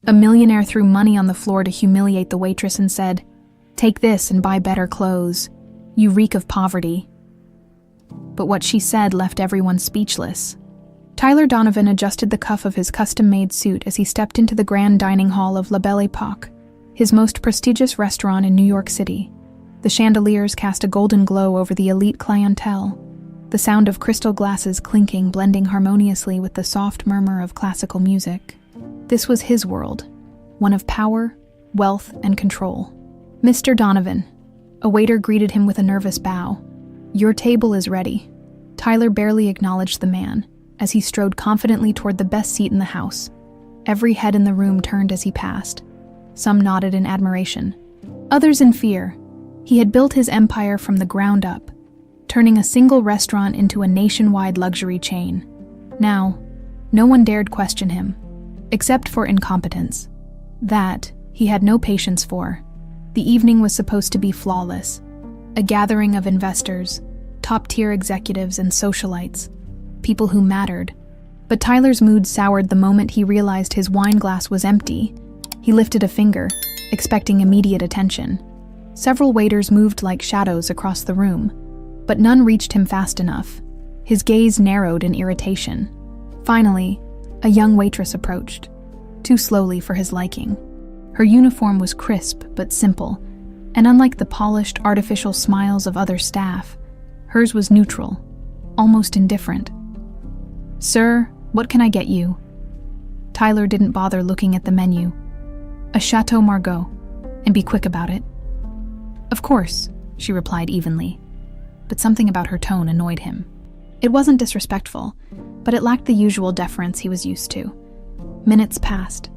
A millionaire threw money on the floor to humiliate the waitress and said, "Take this and buy better clothes. You reek of poverty." But what she said left everyone speechless. Tyler Donovan adjusted the cuff of his custom-made suit as he stepped into the grand dining hall of La Belle Epoque, his most prestigious restaurant in New York City. The chandeliers cast a golden glow over the elite clientele, the sound of crystal glasses clinking blending harmoniously with the soft murmur of classical music. This was his world, one of power, wealth, and control. "Mr. Donovan," a waiter greeted him with a nervous bow. "Your table is ready." Tyler barely acknowledged the man, as he strode confidently toward the best seat in the house. Every head in the room turned as he passed. Some nodded in admiration, others in fear. He had built his empire from the ground up, turning a single restaurant into a nationwide luxury chain. Now, no one dared question him, except for incompetence. That he had no patience for. The evening was supposed to be flawless, a gathering of investors, top-tier executives, and socialites, people who mattered. But Tyler's mood soured the moment he realized his wine glass was empty. He lifted a finger, expecting immediate attention. Several waiters moved like shadows across the room, but none reached him fast enough. His gaze narrowed in irritation. Finally, a young waitress approached, too slowly for his liking. Her uniform was crisp but simple, and unlike the polished, artificial smiles of other staff, hers was neutral, almost indifferent. "Sir, what can I get you?" Tyler didn't bother looking at the menu. "A Chateau Margaux, and be quick about it." "Of course," she replied evenly, but something about her tone annoyed him. It wasn't disrespectful, but it lacked the usual deference he was used to. Minutes passed.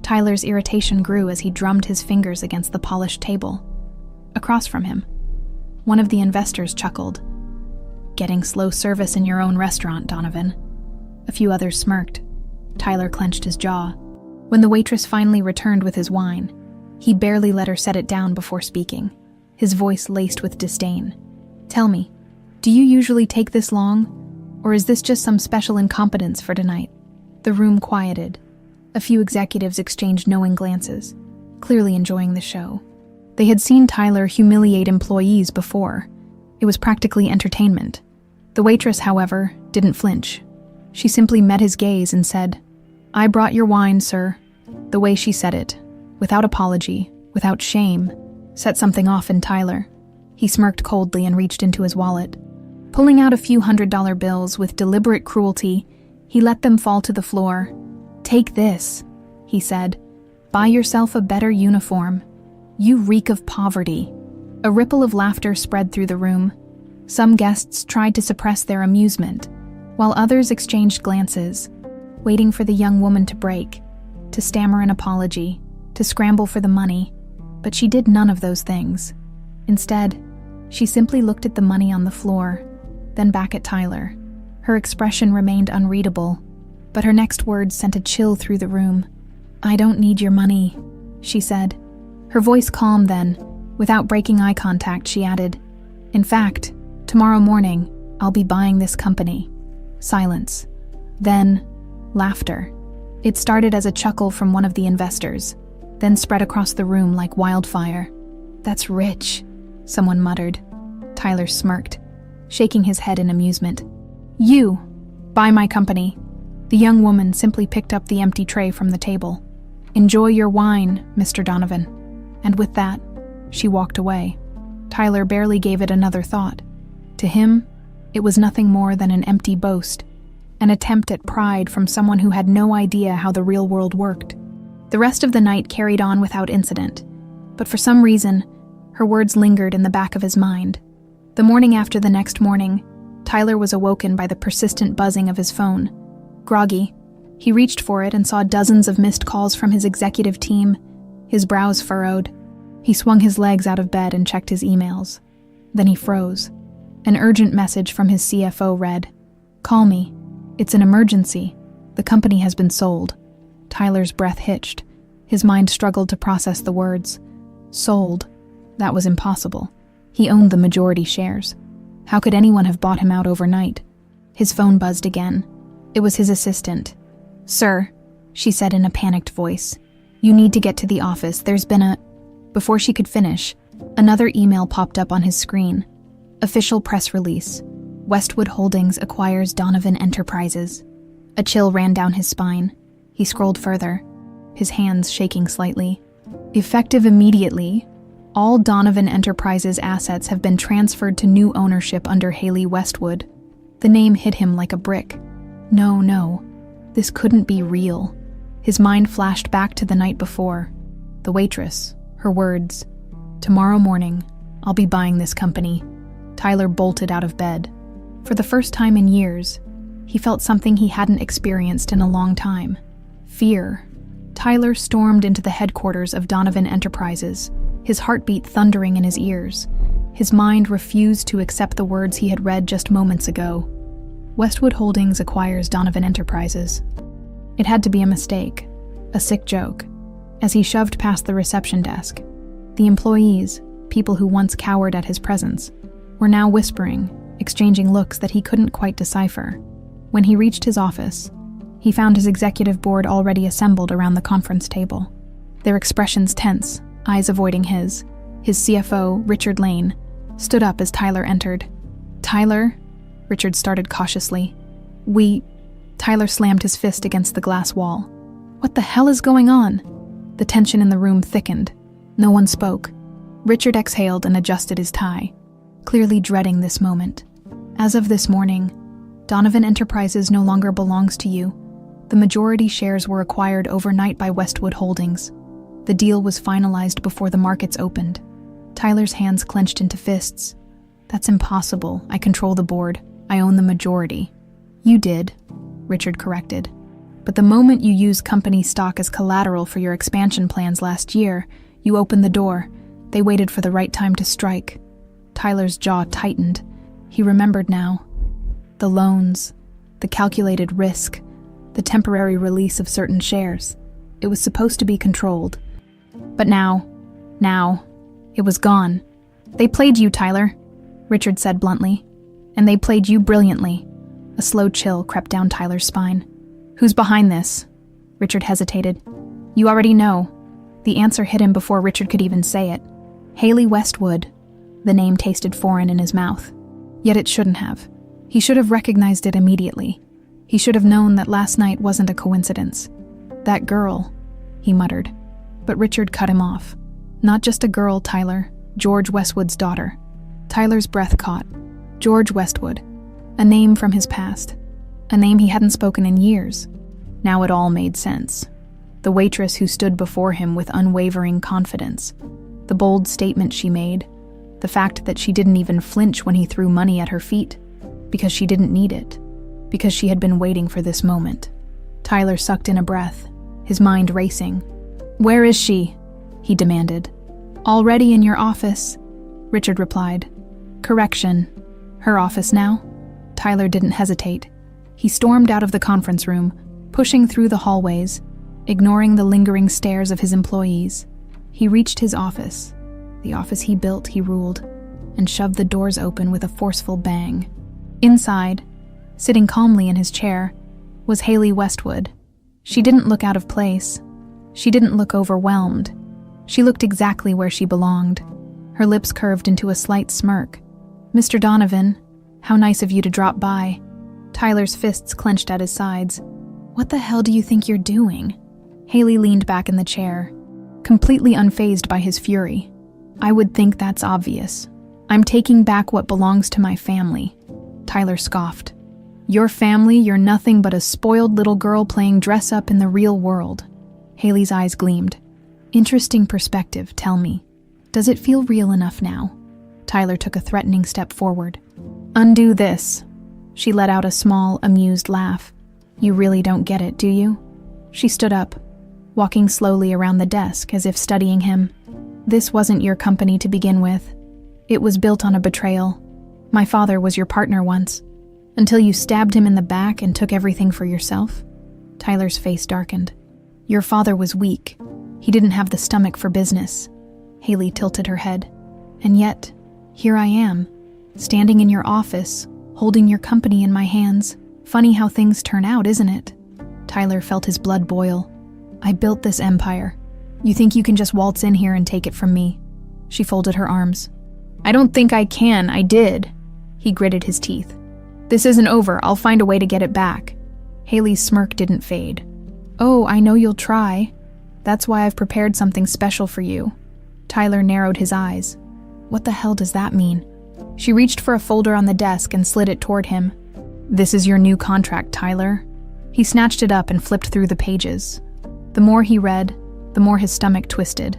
Tyler's irritation grew as he drummed his fingers against the polished table. Across from him, one of the investors chuckled. "Getting slow service in your own restaurant, Donovan." A few others smirked. Tyler clenched his jaw. When the waitress finally returned with his wine, he barely let her set it down before speaking, his voice laced with disdain. "Tell me, do you usually take this long, or is this just some special incompetence for tonight?" The room quieted. A few executives exchanged knowing glances, clearly enjoying the show. They had seen Tyler humiliate employees before. It was practically entertainment. The waitress, however, didn't flinch. She simply met his gaze and said, "I brought your wine, sir." The way she said it, without apology, without shame, set something off in Tyler. He smirked coldly and reached into his wallet. Pulling out a few $100 bills with deliberate cruelty, he let them fall to the floor. "Take this," he said. "Buy yourself a better uniform. You reek of poverty." A ripple of laughter spread through the room. Some guests tried to suppress their amusement, while others exchanged glances, waiting for the young woman to break, to stammer an apology, to scramble for the money. But she did none of those things. Instead, she simply looked at the money on the floor, then back at Tyler. Her expression remained unreadable, but her next words sent a chill through the room. "I don't need your money," she said. Her voice calm then. Without breaking eye contact, she added, "In fact, tomorrow morning, I'll be buying this company." Silence. Then, laughter. It started as a chuckle from one of the investors, then spread across the room like wildfire. "That's rich," someone muttered. Tyler smirked, shaking his head in amusement. "You, buy my company." The young woman simply picked up the empty tray from the table. "Enjoy your wine, Mr. Donovan." And with that, she walked away. Tyler barely gave it another thought. To him, it was nothing more than an empty boast, an attempt at pride from someone who had no idea how the real world worked. The rest of the night carried on without incident, but for some reason, her words lingered in the back of his mind. The morning after the next morning, Tyler was awoken by the persistent buzzing of his phone. Groggy, he reached for it and saw dozens of missed calls from his executive team. His brows furrowed. He swung his legs out of bed and checked his emails. Then he froze. An urgent message from his CFO read, "Call me. It's an emergency. The company has been sold." Tyler's breath hitched. His mind struggled to process the words. Sold. That was impossible. He owned the majority shares. How could anyone have bought him out overnight? His phone buzzed again. It was his assistant. "Sir," she said in a panicked voice, You need to get to the office. There's been a... Before she could finish, another email popped up on his screen. Official press release. Westwood Holdings acquires Donovan Enterprises. A chill ran down his spine. He scrolled further, his hands shaking slightly. Effective immediately, all Donovan Enterprises assets have been transferred to new ownership under Haley Westwood. The name hit him like a brick. No, this couldn't be real. His mind flashed back to the night before. The waitress, her words, "Tomorrow morning, I'll be buying this company." Tyler bolted out of bed. For the first time in years, he felt something he hadn't experienced in a long time. Fear. Tyler stormed into the headquarters of Donovan Enterprises, his heartbeat thundering in his ears. His mind refused to accept the words he had read just moments ago. Westwood Holdings acquires Donovan Enterprises. It had to be a mistake, a sick joke. As he shoved past the reception desk, the employees, people who once cowered at his presence, were now whispering, exchanging looks that he couldn't quite decipher. When he reached his office, he found his executive board already assembled around the conference table. Their expressions tense, eyes avoiding his. His CFO, Richard Lane, stood up as Tyler entered. "Tyler?" Richard started cautiously. Tyler slammed his fist against the glass wall. "What the hell is going on?" The tension in the room thickened. No one spoke. Richard exhaled and adjusted his tie, clearly dreading this moment. "As of this morning, Donovan Enterprises no longer belongs to you. The majority shares were acquired overnight by Westwood Holdings. The deal was finalized before the markets opened." Tyler's hands clenched into fists. "That's impossible. I control the board. I own the majority." "You did," Richard corrected. "But the moment you used company stock as collateral for your expansion plans last year, you opened the door. They waited for the right time to strike." Tyler's jaw tightened. He remembered now. The loans, the calculated risk, the temporary release of certain shares. It was supposed to be controlled. But now, it was gone. "They played you, Tyler," Richard said bluntly. "And they played you brilliantly." A slow chill crept down Tyler's spine. "Who's behind this?" Richard hesitated. "You already know." The answer hit him before Richard could even say it. Haley Westwood. The name tasted foreign in his mouth. Yet it shouldn't have. He should have recognized it immediately. He should have known that last night wasn't a coincidence. "That girl," he muttered. But Richard cut him off. "Not just a girl, Tyler. George Westwood's daughter." Tyler's breath caught. George Westwood. A name from his past. A name he hadn't spoken in years. Now it all made sense. The waitress who stood before him with unwavering confidence. The bold statement she made. The fact that she didn't even flinch when he threw money at her feet. Because she didn't need it. Because she had been waiting for this moment. Tyler sucked in a breath, his mind racing. "Where is she?" he demanded. "Already in your office," Richard replied. "Correction. Her office now?" Tyler didn't hesitate. He stormed out of the conference room, pushing through the hallways, ignoring the lingering stares of his employees. He reached his office, the office he built, he ruled, and shoved the doors open with a forceful bang. Inside, sitting calmly in his chair, was Haley Westwood. She didn't look out of place. She didn't look overwhelmed. She looked exactly where she belonged. Her lips curved into a slight smirk. "Mr. Donovan, how nice of you to drop by." Tyler's fists clenched at his sides. "What the hell do you think you're doing?" Haley leaned back in the chair, completely unfazed by his fury. "I would think that's obvious. I'm taking back what belongs to my family." Tyler scoffed. "Your family? You're nothing but a spoiled little girl playing dress-up in the real world." Haley's eyes gleamed. "Interesting perspective, tell me. Does it feel real enough now?" Tyler took a threatening step forward. "Undo this." She let out a small, amused laugh. "You really don't get it, do you?" She stood up, walking slowly around the desk as if studying him. "This wasn't your company to begin with. It was built on a betrayal. My father was your partner once, until you stabbed him in the back and took everything for yourself." Tyler's face darkened. "Your father was weak. He didn't have the stomach for business." Haley tilted her head. "And yet, here I am, standing in your office, holding your company in my hands. Funny how things turn out, isn't it?" Tyler felt his blood boil. "I built this empire. You think you can just waltz in here and take it from me? She folded her arms. I don't think I can, I did. He gritted his teeth. This isn't over, I'll find a way to get it back. Haley's smirk didn't fade. Oh, I know you'll try. That's why I've prepared something special for you. Tyler narrowed his eyes. What the hell does that mean? She reached for a folder on the desk and slid it toward him. This is your new contract, Tyler. He snatched it up and flipped through the pages. The more he read, the more his stomach twisted.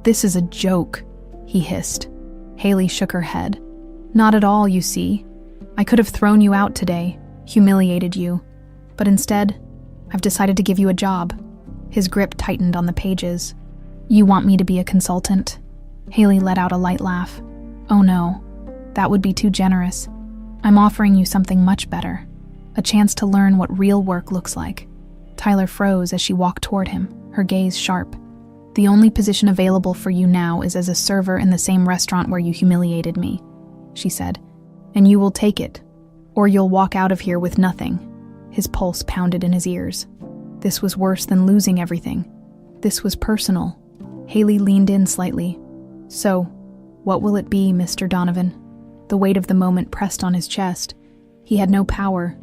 This is a joke, he hissed. Haley shook her head. Not at all, you see. I could have thrown you out today, humiliated you. But instead, I've decided to give you a job. His grip tightened on the pages. You want me to be a consultant? Haley let out a light laugh. Oh no, that would be too generous. I'm offering you something much better. A chance to learn what real work looks like. Tyler froze as she walked toward him, her gaze sharp. The only position available for you now is as a server in the same restaurant where you humiliated me, she said. And you will take it, or you'll walk out of here with nothing. His pulse pounded in his ears. This was worse than losing everything. This was personal. Haley leaned in slightly. So, what will it be, Mr. Donovan? The weight of the moment pressed on his chest. He had no power,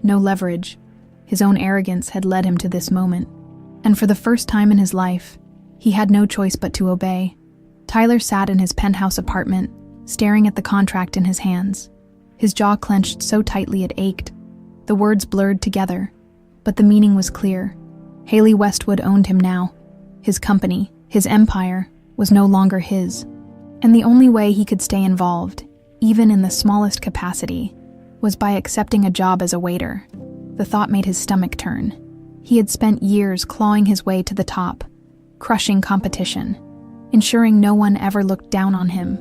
no leverage. His own arrogance had led him to this moment. And for the first time in his life, he had no choice but to obey. Tyler sat in his penthouse apartment, staring at the contract in his hands. His jaw clenched so tightly it ached. The words blurred together, but the meaning was clear. Haley Westwood owned him now. His company, his empire, was no longer his. And the only way he could stay involved, even in the smallest capacity, was by accepting a job as a waiter. The thought made his stomach turn. He had spent years clawing his way to the top, crushing competition, ensuring no one ever looked down on him.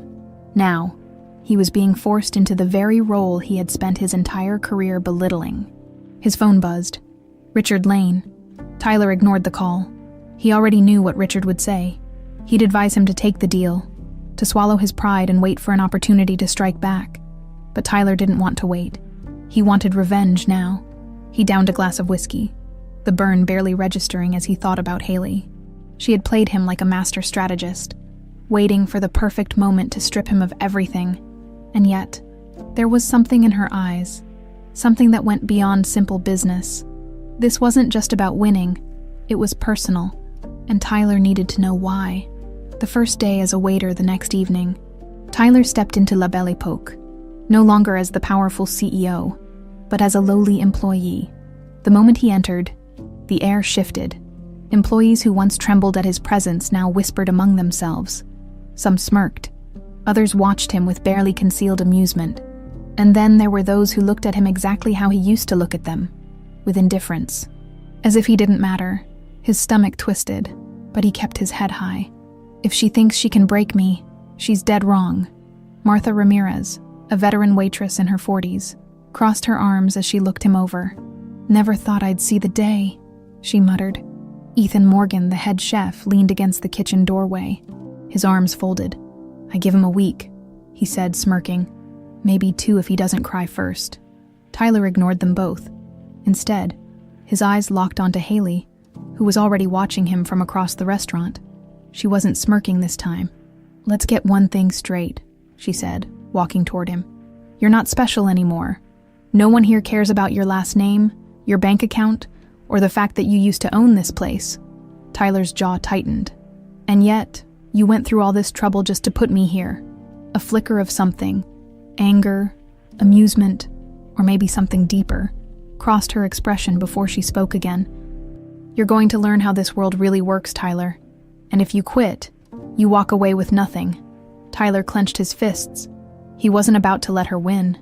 Now, he was being forced into the very role he had spent his entire career belittling. His phone buzzed. Richard Lane. Tyler ignored the call. He already knew what Richard would say. He'd advise him to take the deal, to swallow his pride and wait for an opportunity to strike back. But Tyler didn't want to wait. He wanted revenge now. He downed a glass of whiskey, the burn barely registering as he thought about Haley. She had played him like a master strategist, waiting for the perfect moment to strip him of everything. And yet, there was something in her eyes, something that went beyond simple business. This wasn't just about winning, it was personal, and Tyler needed to know why. The first day as a waiter the next evening, Tyler stepped into La Belle Epoque, no longer as the powerful CEO, but as a lowly employee. The moment he entered, the air shifted. Employees who once trembled at his presence now whispered among themselves. Some smirked. Others watched him with barely concealed amusement. And then there were those who looked at him exactly how he used to look at them, with indifference. As if he didn't matter. His stomach twisted, but he kept his head high. If she thinks she can break me, she's dead wrong. Martha Ramirez, a veteran waitress in her 40s, crossed her arms as she looked him over. Never thought I'd see the day, she muttered. Ethan Morgan, the head chef, leaned against the kitchen doorway, his arms folded. I give him a week, he said, smirking. Maybe 2 if he doesn't cry first. Tyler ignored them both. Instead, his eyes locked onto Haley, who was already watching him from across the restaurant. She wasn't smirking this time. Let's get one thing straight, she said, walking toward him. You're not special anymore. No one here cares about your last name, your bank account, or the fact that you used to own this place. Tyler's jaw tightened. And yet, you went through all this trouble just to put me here. A flicker of something, anger, amusement, or maybe something deeper, crossed her expression before she spoke again. You're going to learn how this world really works, Tyler. And if you quit, you walk away with nothing. Tyler clenched his fists. He wasn't about to let her win.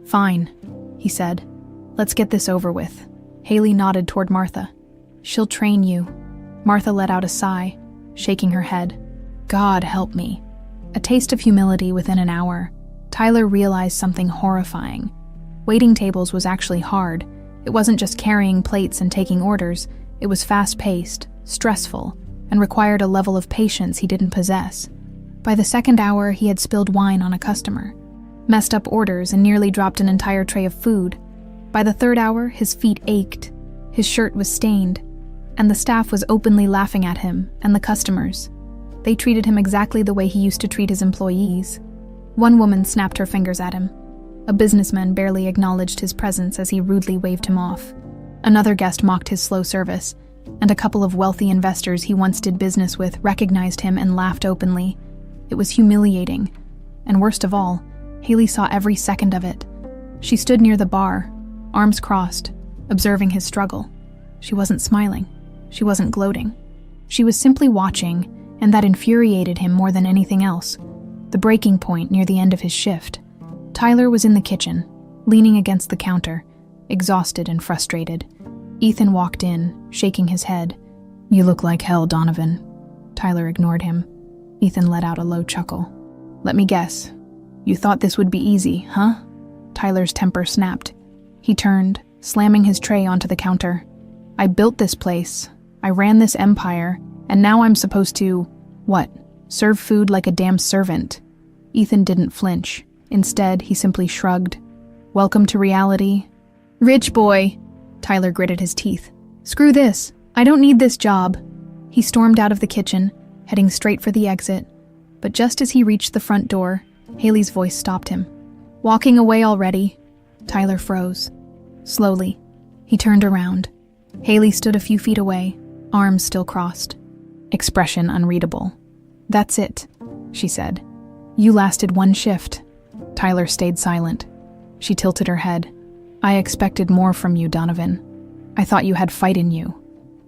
Fine, he said. Let's get this over with. Haley nodded toward Martha. She'll train you. Martha let out a sigh, shaking her head. God help me. A taste of humility within an hour. Tyler realized something horrifying. Waiting tables was actually hard. It wasn't just carrying plates and taking orders. It was fast-paced, stressful, and required a level of patience he didn't possess. By the second hour, he had spilled wine on a customer, messed up orders, and nearly dropped an entire tray of food. By the third hour, his feet ached. His shirt was stained. and the staff was openly laughing at him and the customers. They treated him exactly the way he used to treat his employees. One woman snapped her fingers at him. A businessman barely acknowledged his presence as he rudely waved him off. Another guest mocked his slow service, and a couple of wealthy investors he once did business with recognized him and laughed openly. It was humiliating, and worst of all, Haley saw every second of it. She stood near the bar, arms crossed, observing his struggle. She wasn't smiling. She wasn't gloating. She was simply watching, and that infuriated him more than anything else. The breaking point near the end of his shift. Tyler was in the kitchen, leaning against the counter, exhausted and frustrated. Ethan walked in, shaking his head. "You look like hell, Donovan." Tyler ignored him. Ethan let out a low chuckle. "Let me guess. You thought this would be easy, huh?" Tyler's temper snapped. He turned, slamming his tray onto the counter. "I built this place. I ran this empire, and now I'm supposed to, what, serve food like a damn servant." Ethan didn't flinch. Instead, he simply shrugged. "Welcome to reality." "Rich boy," Tyler gritted his teeth. "Screw this. I don't need this job." He stormed out of the kitchen, heading straight for the exit. But just as he reached the front door, Haley's voice stopped him. "Walking away already?" Tyler froze. Slowly, he turned around. Haley stood a few feet away, arms still crossed. Expression unreadable. "That's it," she said. "You lasted one shift." Tyler stayed silent. She tilted her head. "I expected more from you, Donovan. I thought you had fight in you."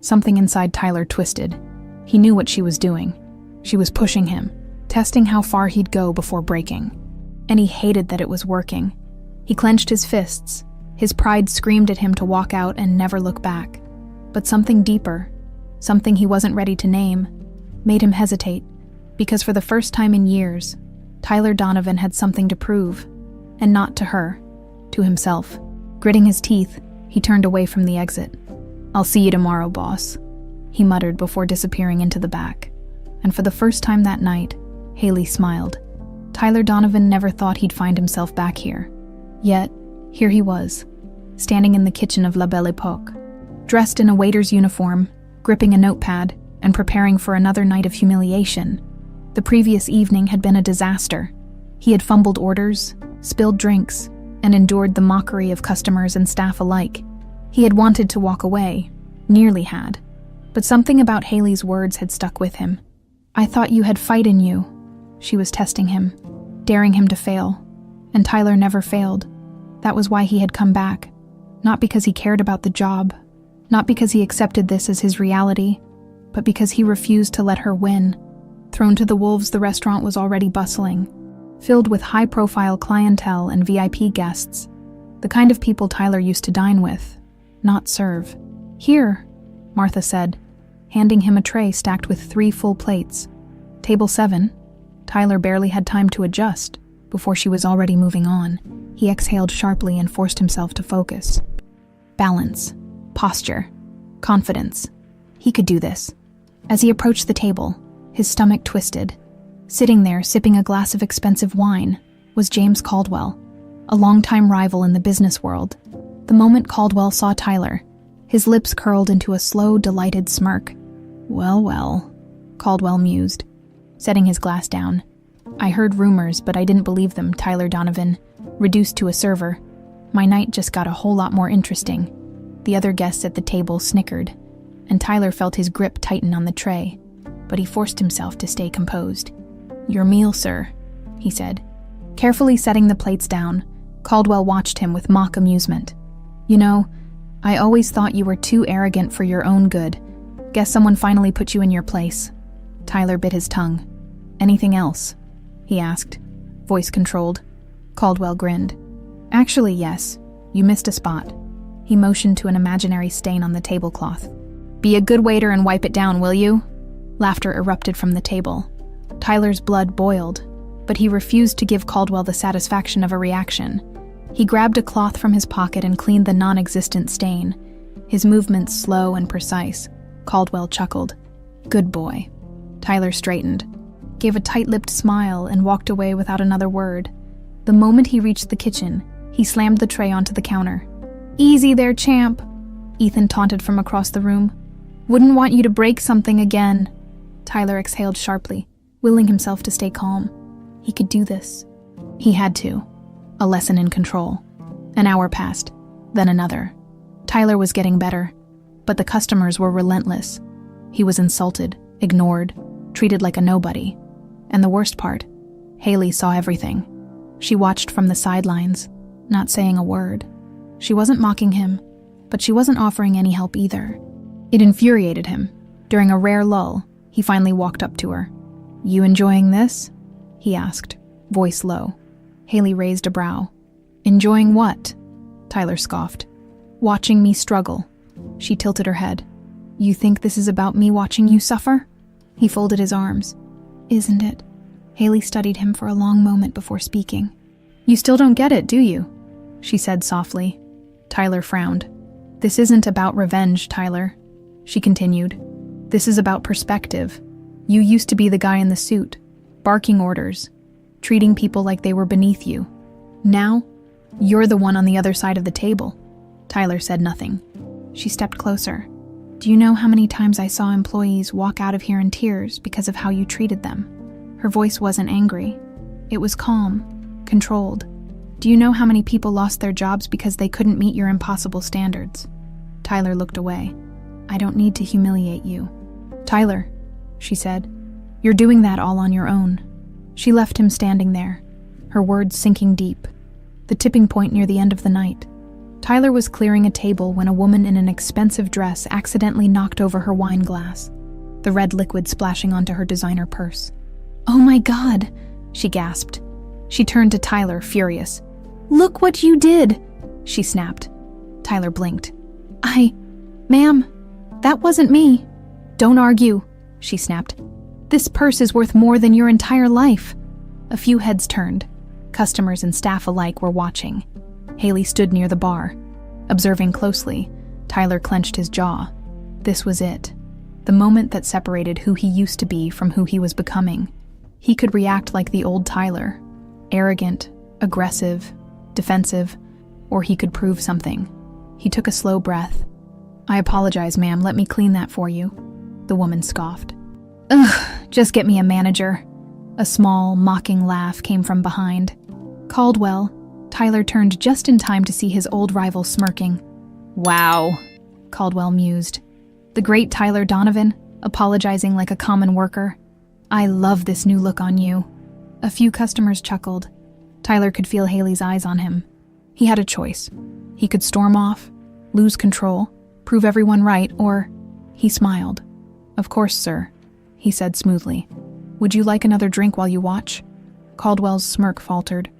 Something inside Tyler twisted. He knew what she was doing. She was pushing him, testing how far he'd go before breaking. And he hated that it was working. He clenched his fists. His pride screamed at him to walk out and never look back. But something deeper, something he wasn't ready to name, made him hesitate, because for the first time in years, Tyler Donovan had something to prove, and not to her, to himself. Gritting his teeth, he turned away from the exit. "I'll see you tomorrow, boss," he muttered before disappearing into the back. And for the first time that night, Haley smiled. Tyler Donovan never thought he'd find himself back here. Yet, here he was, standing in the kitchen of La Belle Époque, dressed in a waiter's uniform, gripping a notepad, and preparing for another night of humiliation. The previous evening had been a disaster. He had fumbled orders, spilled drinks, and endured the mockery of customers and staff alike. He had wanted to walk away, nearly had, but something about Haley's words had stuck with him. "I thought you had fight in you." She was testing him, daring him to fail, and Tyler never failed. That was why he had come back, not because he cared about the job, not because he accepted this as his reality, but because he refused to let her win. Thrown to the wolves, the restaurant was already bustling, filled with high-profile clientele and VIP guests, the kind of people Tyler used to dine with, not serve. "Here," Martha said, handing him a tray stacked with 3 full plates. "Table 7. Tyler barely had time to adjust before she was already moving on. He exhaled sharply and forced himself to focus. Balance, posture, confidence. He could do this. As he approached the table, his stomach twisted. Sitting there, sipping a glass of expensive wine, was James Caldwell, a longtime rival in the business world. The moment Caldwell saw Tyler, his lips curled into a slow, delighted smirk. "Well, well," Caldwell mused, setting his glass down. "I heard rumors, but I didn't believe them, Tyler Donovan. Reduced to a server. My night just got a whole lot more interesting." The other guests at the table snickered, and Tyler felt his grip tighten on the tray, but he forced himself to stay composed. "Your meal, sir," he said. Carefully setting the plates down, Caldwell watched him with mock amusement. "You know, I always thought you were too arrogant for your own good. Guess someone finally put you in your place." Tyler bit his tongue. "Anything else?" he asked, voice controlled. Caldwell grinned. "Actually, yes. You missed a spot." He motioned to an imaginary stain on the tablecloth. "Be a good waiter and wipe it down, will you?" Laughter erupted from the table. Tyler's blood boiled, but he refused to give Caldwell the satisfaction of a reaction. He grabbed a cloth from his pocket and cleaned the non-existent stain, his movements slow and precise. Caldwell chuckled. "Good boy." Tyler straightened, gave a tight-lipped smile, and walked away without another word. The moment he reached the kitchen, he slammed the tray onto the counter. "Easy there, champ," Ethan taunted from across the room. Wouldn't want you to break something again. Tyler exhaled sharply, willing himself to stay calm. He could do this. He had to. A lesson in control. An hour passed, then another. Tyler was getting better, but the customers were relentless. He was insulted, ignored, treated like a nobody. And the worst part, Haley saw everything. She watched from the sidelines, not saying a word. She wasn't mocking him, but she wasn't offering any help either. It infuriated him. During a rare lull, he finally walked up to her. "You enjoying this?" he asked, voice low. Haley raised a brow. "Enjoying what?" Tyler scoffed. "Watching me struggle." She tilted her head. "You think this is about me watching you suffer?" He folded his arms. "Isn't it?" Haley studied him for a long moment before speaking. "You still don't get it, do you?" she said softly. Tyler frowned. "This isn't about revenge, Tyler," she continued. "This is about perspective. You used to be the guy in the suit, barking orders, treating people like they were beneath you. Now, you're the one on the other side of the table." Tyler said nothing. She stepped closer. "Do you know how many times I saw employees walk out of here in tears because of how you treated them?" Her voice wasn't angry. It was calm, controlled. "Do you know how many people lost their jobs because they couldn't meet your impossible standards?" Tyler looked away. "I don't need to humiliate you." "Tyler," she said, "you're doing that all on your own." She left him standing there, her words sinking deep. The tipping point near the end of the night. Tyler was clearing a table when a woman in an expensive dress accidentally knocked over her wine glass, the red liquid splashing onto her designer purse. "Oh my God," she gasped. She turned to Tyler, furious. "Look what you did," she snapped. Tyler blinked. Ma'am, that wasn't me." "Don't argue," she snapped. "This purse is worth more than your entire life." A few heads turned. Customers and staff alike were watching. Haley stood near the bar. Observing closely, Tyler clenched his jaw. This was it. The moment that separated who he used to be from who he was becoming. He could react like the old Tyler. Arrogant, aggressive, defensive, or he could prove something. He took a slow breath. "I apologize, ma'am. Let me clean that for you." The woman scoffed. "Ugh, just get me a manager." A small, mocking laugh came from behind. "Caldwell." Tyler turned just in time to see his old rival smirking. "Wow," Caldwell mused. "The great Tyler Donovan, apologizing like a common worker. I love this new look on you." A few customers chuckled. Tyler could feel Haley's eyes on him. He had a choice. He could storm off, lose control, prove everyone right, or... He smiled. "Of course, sir," he said smoothly. "Would you like another drink while you watch?" Caldwell's smirk faltered.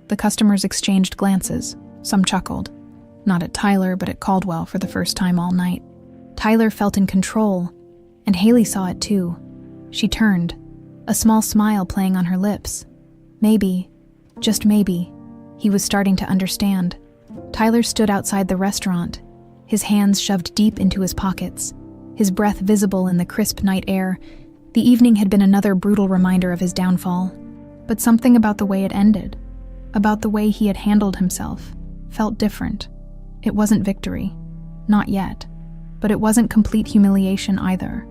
The customers exchanged glances. Some chuckled. Not at Tyler, but at Caldwell for the first time all night. Tyler felt in control, and Haley saw it too. She turned, a small smile playing on her lips. Maybe, just maybe, he was starting to understand. Tyler stood outside the restaurant, his hands shoved deep into his pockets, his breath visible in the crisp night air. The evening had been another brutal reminder of his downfall. But something about the way it ended, about the way he had handled himself, felt different. It wasn't victory. Not yet. But it wasn't complete humiliation either.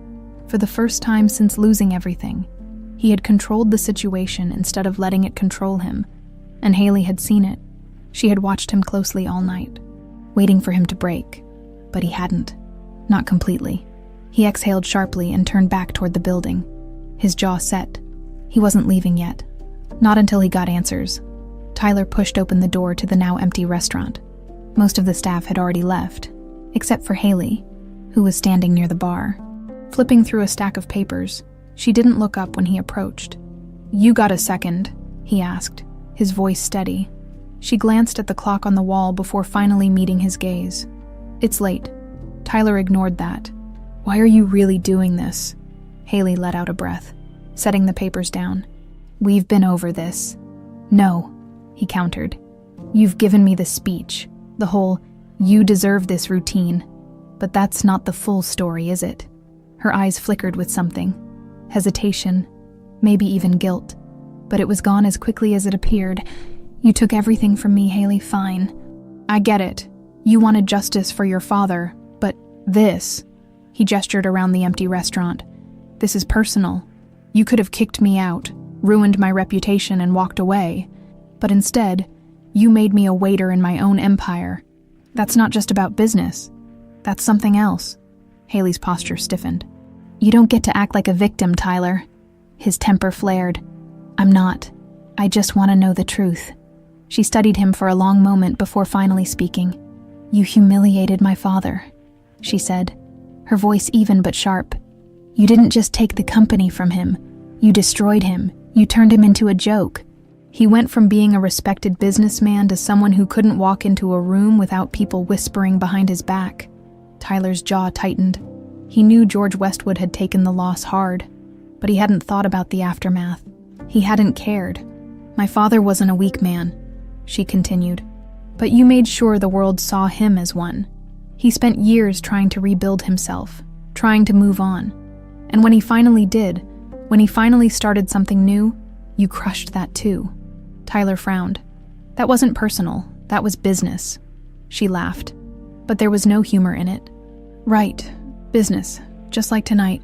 For the first time since losing everything, he had controlled the situation instead of letting it control him. And Haley had seen it. She had watched him closely all night, waiting for him to break. But he hadn't. Not completely. He exhaled sharply and turned back toward the building. His jaw set. He wasn't leaving yet. Not until he got answers. Tyler pushed open the door to the now empty restaurant. Most of the staff had already left, except for Haley, who was standing near the bar. Flipping through a stack of papers, she didn't look up when he approached. "You got a second?" he asked, his voice steady. She glanced at the clock on the wall before finally meeting his gaze. "It's late." Tyler ignored that. "Why are you really doing this?" Haley let out a breath, setting the papers down. "We've been over this." "No," he countered. "You've given me the speech, the whole, you deserve this routine. But that's not the full story, is it?" Her eyes flickered with something. Hesitation, maybe even guilt. But it was gone as quickly as it appeared. "You took everything from me, Haley, fine. I get it. You wanted justice for your father, but this..." He gestured around the empty restaurant. "This is personal. You could have kicked me out, ruined my reputation, and walked away. But instead, you made me a waiter in my own empire. That's not just about business. That's something else." Haley's posture stiffened. "You don't get to act like a victim, Tyler." His temper flared. "I'm not. I just want to know the truth." She studied him for a long moment before finally speaking. "You humiliated my father," she said, her voice even but sharp. "You didn't just take the company from him. You destroyed him. You turned him into a joke. He went from being a respected businessman to someone who couldn't walk into a room without people whispering behind his back." Tyler's jaw tightened. He knew George Westwood had taken the loss hard, but he hadn't thought about the aftermath. He hadn't cared. "My father wasn't a weak man," she continued, "but you made sure the world saw him as one. He spent years trying to rebuild himself, trying to move on. And when he finally did, when he finally started something new, you crushed that too." Tyler frowned. "That wasn't personal. That was business." She laughed, but there was no humor in it. "Right, business, just like tonight.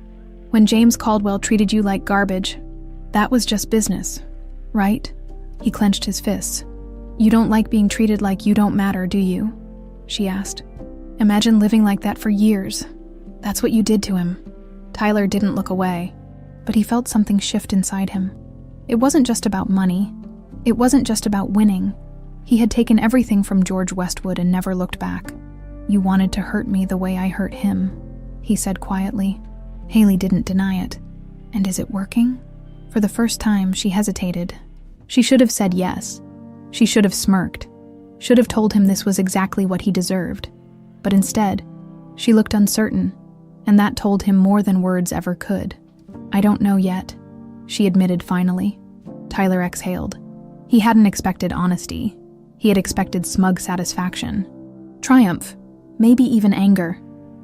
When James Caldwell treated you like garbage, that was just business, right?" He clenched his fists. "You don't like being treated like you don't matter, do you?" she asked. "Imagine living like that for years. That's what you did to him." Tyler didn't look away, but he felt something shift inside him. It wasn't just about money. It wasn't just about winning. He had taken everything from George Westwood and never looked back. "You wanted to hurt me the way I hurt him," he said quietly. Haley didn't deny it. "And is it working?" For the first time, she hesitated. She should have said yes. She should have smirked. Should have told him this was exactly what he deserved. But instead, she looked uncertain, and that told him more than words ever could. "I don't know yet," she admitted finally. Tyler exhaled. He hadn't expected honesty. He had expected smug satisfaction. Triumph, maybe even anger.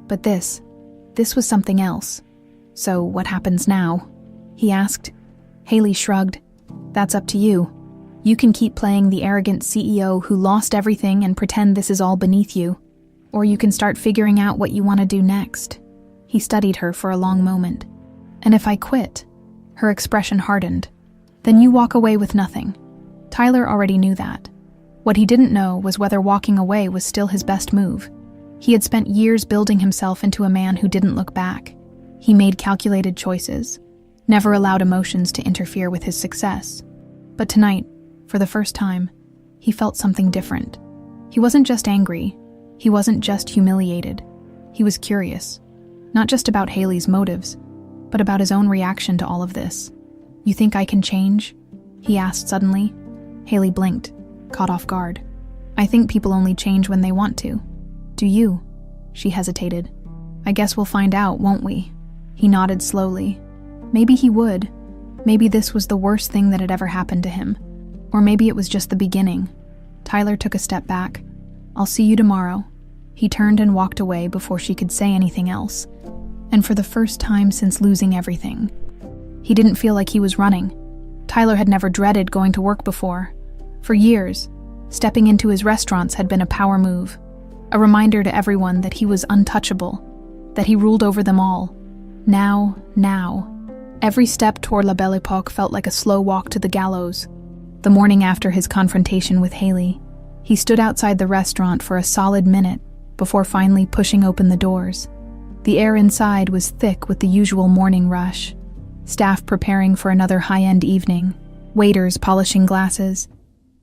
But this was something else. "So what happens now?" he asked. Haley shrugged. "That's up to you. You can keep playing the arrogant CEO who lost everything and pretend this is all beneath you. Or you can start figuring out what you want to do next." He studied her for a long moment. "And if I quit?" Her expression hardened. "Then you walk away with nothing." Tyler already knew that. What he didn't know was whether walking away was still his best move. He had spent years building himself into a man who didn't look back. He made calculated choices, never allowed emotions to interfere with his success. But tonight, for the first time, he felt something different. He wasn't just angry. He wasn't just humiliated. He was curious, not just about Haley's motives, but about his own reaction to all of this. "You think I can change?" he asked suddenly. Haley blinked, caught off guard. "I think people only change when they want to." "Do you?" She hesitated. "I guess we'll find out, won't we?" He nodded slowly. Maybe he would. Maybe this was the worst thing that had ever happened to him. Or maybe it was just the beginning. Tyler took a step back. "I'll see you tomorrow." He turned and walked away before she could say anything else. And for the first time since losing everything, he didn't feel like he was running. Tyler had never dreaded going to work before. For years, stepping into his restaurants had been a power move, a reminder to everyone that he was untouchable, that he ruled over them all. Now, every step toward La Belle Époque felt like a slow walk to the gallows. The morning after his confrontation with Haley, he stood outside the restaurant for a solid minute before finally pushing open the doors. The air inside was thick with the usual morning rush. Staff preparing for another high-end evening, waiters polishing glasses,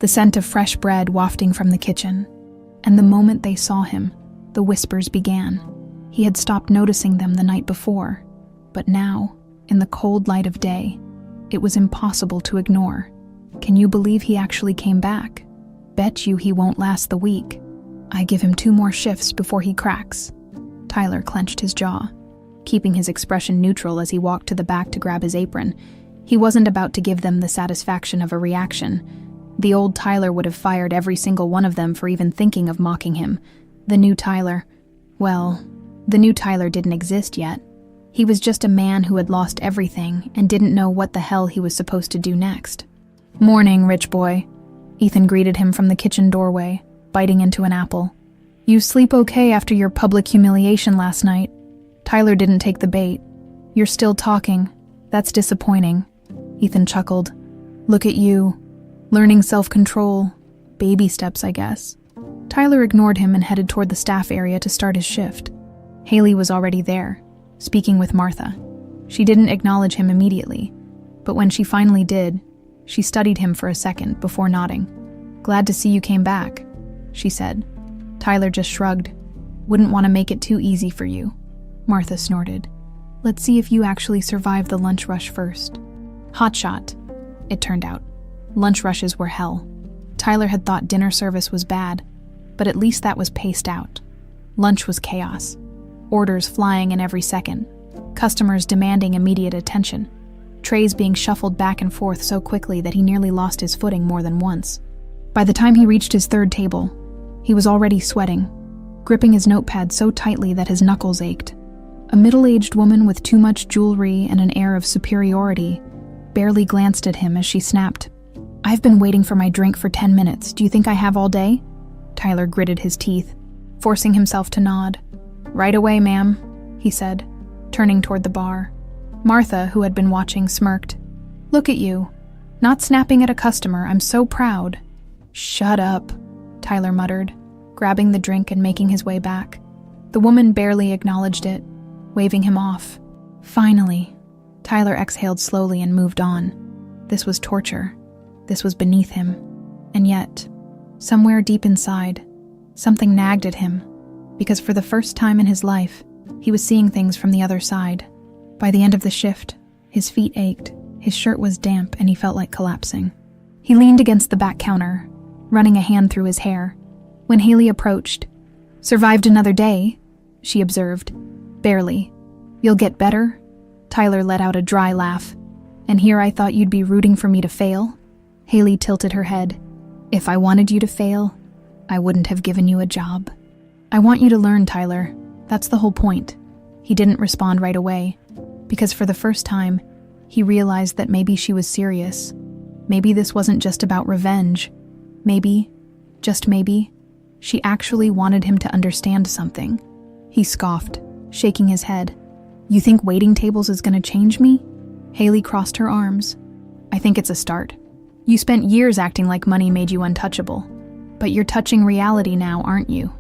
the scent of fresh bread wafting from the kitchen. And the moment they saw him, the whispers began. He had stopped noticing them the night before, but now, in the cold light of day, it was impossible to ignore. "Can you believe he actually came back? Bet you he won't last the week. I give him 2 more shifts before he cracks." Tyler clenched his jaw, keeping his expression neutral as he walked to the back to grab his apron. He wasn't about to give them the satisfaction of a reaction. The old Tyler would have fired every single one of them for even thinking of mocking him. The new Tyler, well, the new Tyler didn't exist yet. He was just a man who had lost everything and didn't know what the hell he was supposed to do next. "Morning, rich boy," Ethan greeted him from the kitchen doorway, biting into an apple. "You sleep okay after your public humiliation last night?" Tyler didn't take the bait. "You're still talking. That's disappointing." Ethan chuckled. "Look at you. Learning self-control. Baby steps, I guess." Tyler ignored him and headed toward the staff area to start his shift. Haley was already there, speaking with Martha. She didn't acknowledge him immediately, but when she finally did, she studied him for a second before nodding. "Glad to see you came back," she said. Tyler just shrugged. "Wouldn't want to make it too easy for you." Martha snorted. "Let's see if you actually survive the lunch rush first." Hotshot, it turned out. Lunch rushes were hell. Tyler had thought dinner service was bad, but at least that was paced out. Lunch was chaos. Orders flying in every second. Customers demanding immediate attention. Trays being shuffled back and forth so quickly that he nearly lost his footing more than once. By the time he reached his third table, he was already sweating, gripping his notepad so tightly that his knuckles ached. A middle-aged woman with too much jewelry and an air of superiority barely glanced at him as she snapped, "I've been waiting for my drink for 10 minutes. Do you think I have all day?" Tyler gritted his teeth, forcing himself to nod. "Right away, ma'am," he said, turning toward the bar. Martha, who had been watching, smirked. "Look at you. Not snapping at a customer. I'm so proud." "Shut up," Tyler muttered, grabbing the drink and making his way back. The woman barely acknowledged it, waving him off. Finally, Tyler exhaled slowly and moved on. This was torture. This was beneath him. And yet, somewhere deep inside, something nagged at him, because for the first time in his life, he was seeing things from the other side. By the end of the shift, his feet ached, his shirt was damp, and he felt like collapsing. He leaned against the back counter, running a hand through his hair. When Haley approached, "Survived another day," she observed. "Barely. You'll get better?" Tyler let out a dry laugh. "And here I thought you'd be rooting for me to fail?" Haley tilted her head. "If I wanted you to fail, I wouldn't have given you a job." "I want you to learn, Tyler. That's the whole point." He didn't respond right away, because for the first time, he realized that maybe she was serious. Maybe this wasn't just about revenge. Maybe, just maybe, she actually wanted him to understand something. He scoffed, shaking his head. "You think waiting tables is going to change me?" Haley crossed her arms. "I think it's a start. You spent years acting like money made you untouchable. But you're touching reality now, aren't you?"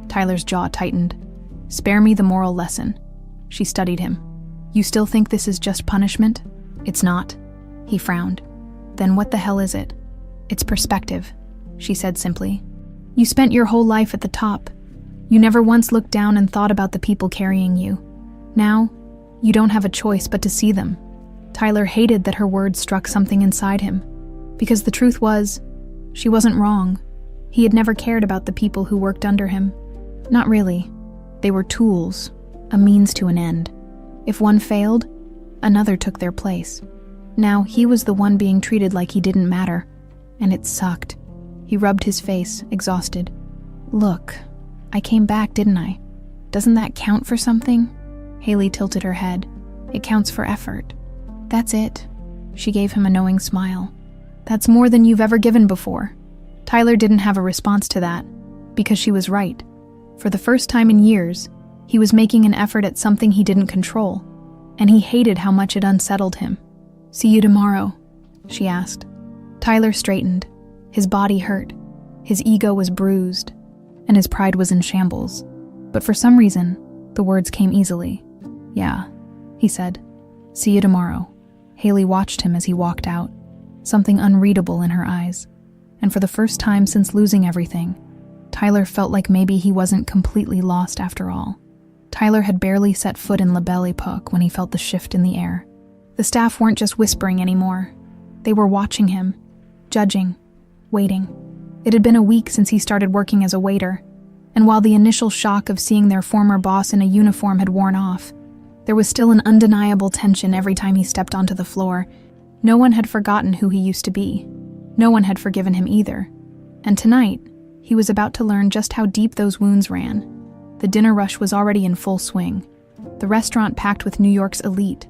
Tyler's jaw tightened. "Spare me the moral lesson." She studied him. "You still think this is just punishment?" "It's not." He frowned. "Then what the hell is it?" "It's perspective," she said simply. "You spent your whole life at the top. You never once looked down and thought about the people carrying you. Now, you don't have a choice but to see them." Tyler hated that her words struck something inside him, because the truth was, she wasn't wrong. He had never cared about the people who worked under him. Not really. They were tools, a means to an end. If one failed, another took their place. Now he was the one being treated like he didn't matter, and it sucked. He rubbed his face, exhausted. "Look, I came back, didn't I? Doesn't that count for something?" Haley tilted her head. "It counts for effort." "That's it." She gave him a knowing smile. "That's more than you've ever given before." Tyler didn't have a response to that, because she was right. For the first time in years, he was making an effort at something he didn't control, and he hated how much it unsettled him. "See you tomorrow?" she asked. Tyler straightened. His body hurt. His ego was bruised, and his pride was in shambles. But for some reason, the words came easily. "Yeah," he said. "See you tomorrow." Haley watched him as he walked out, something unreadable in her eyes. And for the first time since losing everything, Tyler felt like maybe he wasn't completely lost after all. Tyler had barely set foot in La Belle Epoque when he felt the shift in the air. The staff weren't just whispering anymore. They were watching him, judging, waiting. It had been a week since he started working as a waiter, and while the initial shock of seeing their former boss in a uniform had worn off, there was still an undeniable tension every time he stepped onto the floor. No one had forgotten who he used to be. No one had forgiven him either. And tonight, he was about to learn just how deep those wounds ran. The dinner rush was already in full swing. The restaurant packed with New York's elite.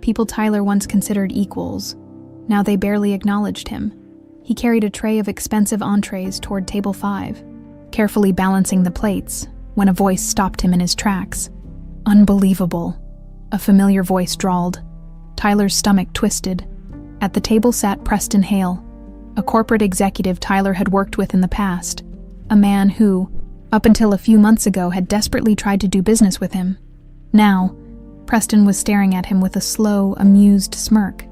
People Tyler once considered equals. Now they barely acknowledged him. He carried a tray of expensive entrees toward table 5, carefully balancing the plates, when a voice stopped him in his tracks. Unbelievable, a familiar voice drawled. Tyler's stomach twisted. At the table sat Preston Hale, a corporate executive Tyler had worked with in the past, a man who, up until a few months ago, had desperately tried to do business with him. Now, Preston was staring at him with a slow, amused smirk,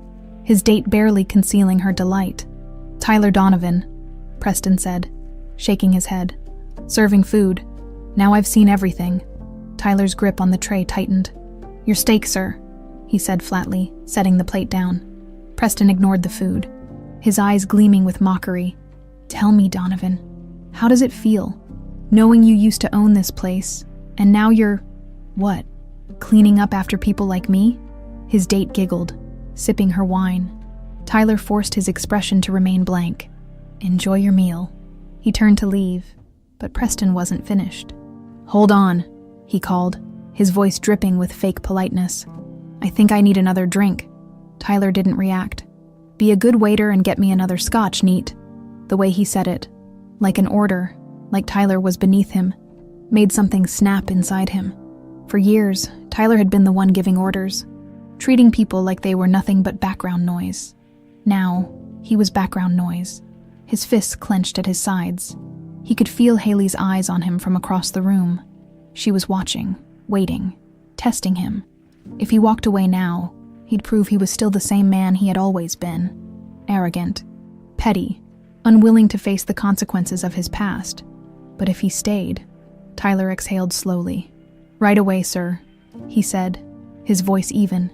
his date barely concealing her delight. "Tyler Donovan," Preston said, shaking his head. "Serving food. Now I've seen everything." Tyler's grip on the tray tightened. "Your steak, sir," he said flatly, setting the plate down. Preston ignored the food, his eyes gleaming with mockery. "Tell me, Donovan, how does it feel, knowing you used to own this place, and now you're, what, cleaning up after people like me?" His date giggled, sipping her wine. Tyler forced his expression to remain blank. "Enjoy your meal." He turned to leave, but Preston wasn't finished. "Hold on," he called, his voice dripping with fake politeness. "I think I need another drink." Tyler didn't react. "Be a good waiter and get me another scotch, neat." The way he said it, like an order, like Tyler was beneath him, made something snap inside him. For years, Tyler had been the one giving orders, treating people like they were nothing but background noise. Now, he was background noise, his fists clenched at his sides. He could feel Haley's eyes on him from across the room. She was watching, waiting, testing him. If he walked away now, he'd prove he was still the same man he had always been. Arrogant, petty, unwilling to face the consequences of his past. But if he stayed, Tyler exhaled slowly. "Right away, sir," he said, his voice even.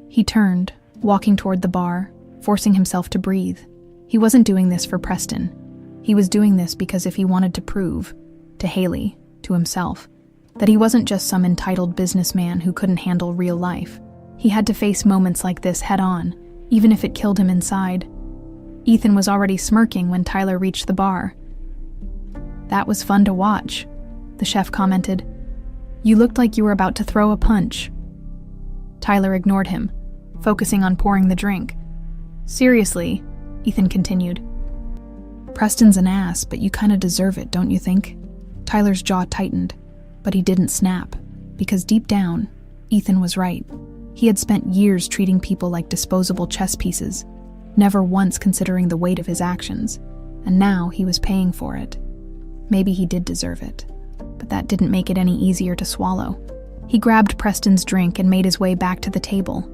He turned, walking toward the bar, forcing himself to breathe. He wasn't doing this for Preston. He was doing this because if he wanted to prove, to Haley, to himself, that he wasn't just some entitled businessman who couldn't handle real life, he had to face moments like this head-on, even if it killed him inside. Ethan was already smirking when Tyler reached the bar. "That was fun to watch," the chef commented. "You looked like you were about to throw a punch." Tyler ignored him, focusing on pouring the drink. "Seriously," Ethan continued. "Preston's an ass, but you kinda deserve it, don't you think?" Tyler's jaw tightened, but he didn't snap, because deep down, Ethan was right. He had spent years treating people like disposable chess pieces, never once considering the weight of his actions, and now he was paying for it. Maybe he did deserve it, but that didn't make it any easier to swallow. He grabbed Preston's drink and made his way back to the table,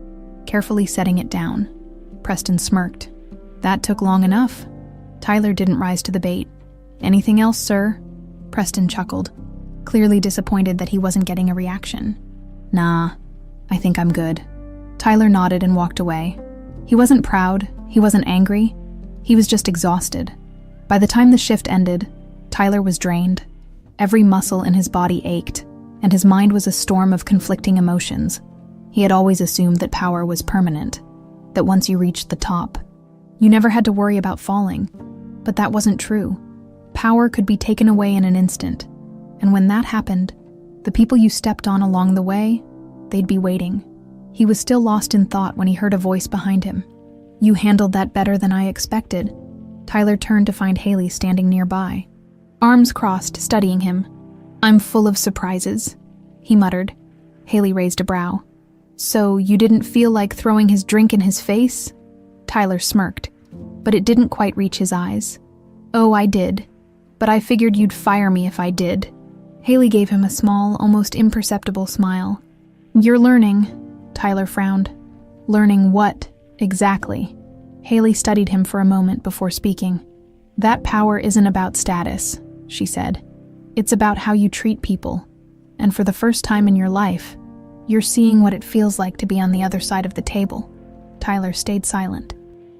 carefully setting it down. Preston smirked. "That took long enough." Tyler didn't rise to the bait. "Anything else, sir?" Preston chuckled, clearly disappointed that he wasn't getting a reaction. "Nah, I think I'm good." Tyler nodded and walked away. He wasn't proud, he wasn't angry, he was just exhausted. By the time the shift ended, Tyler was drained. Every muscle in his body ached, and his mind was a storm of conflicting emotions. He had always assumed that power was permanent, that once you reached the top, you never had to worry about falling. But that wasn't true. Power could be taken away in an instant, and when that happened, the people you stepped on along the way, they'd be waiting. He was still lost in thought when he heard a voice behind him. "You handled that better than I expected." Tyler turned to find Haley standing nearby, arms crossed, studying him. "I'm full of surprises," he muttered. Haley raised a brow. "So you didn't feel like throwing his drink in his face?" Tyler smirked, but it didn't quite reach his eyes. "Oh, I did. But I figured you'd fire me if I did." Haley gave him a small, almost imperceptible smile. "You're learning," Tyler frowned. "Learning what, exactly?" Haley studied him for a moment before speaking. "That power isn't about status," she said. "It's about how you treat people. And for the first time in your life, you're seeing what it feels like to be on the other side of the table." Tyler stayed silent,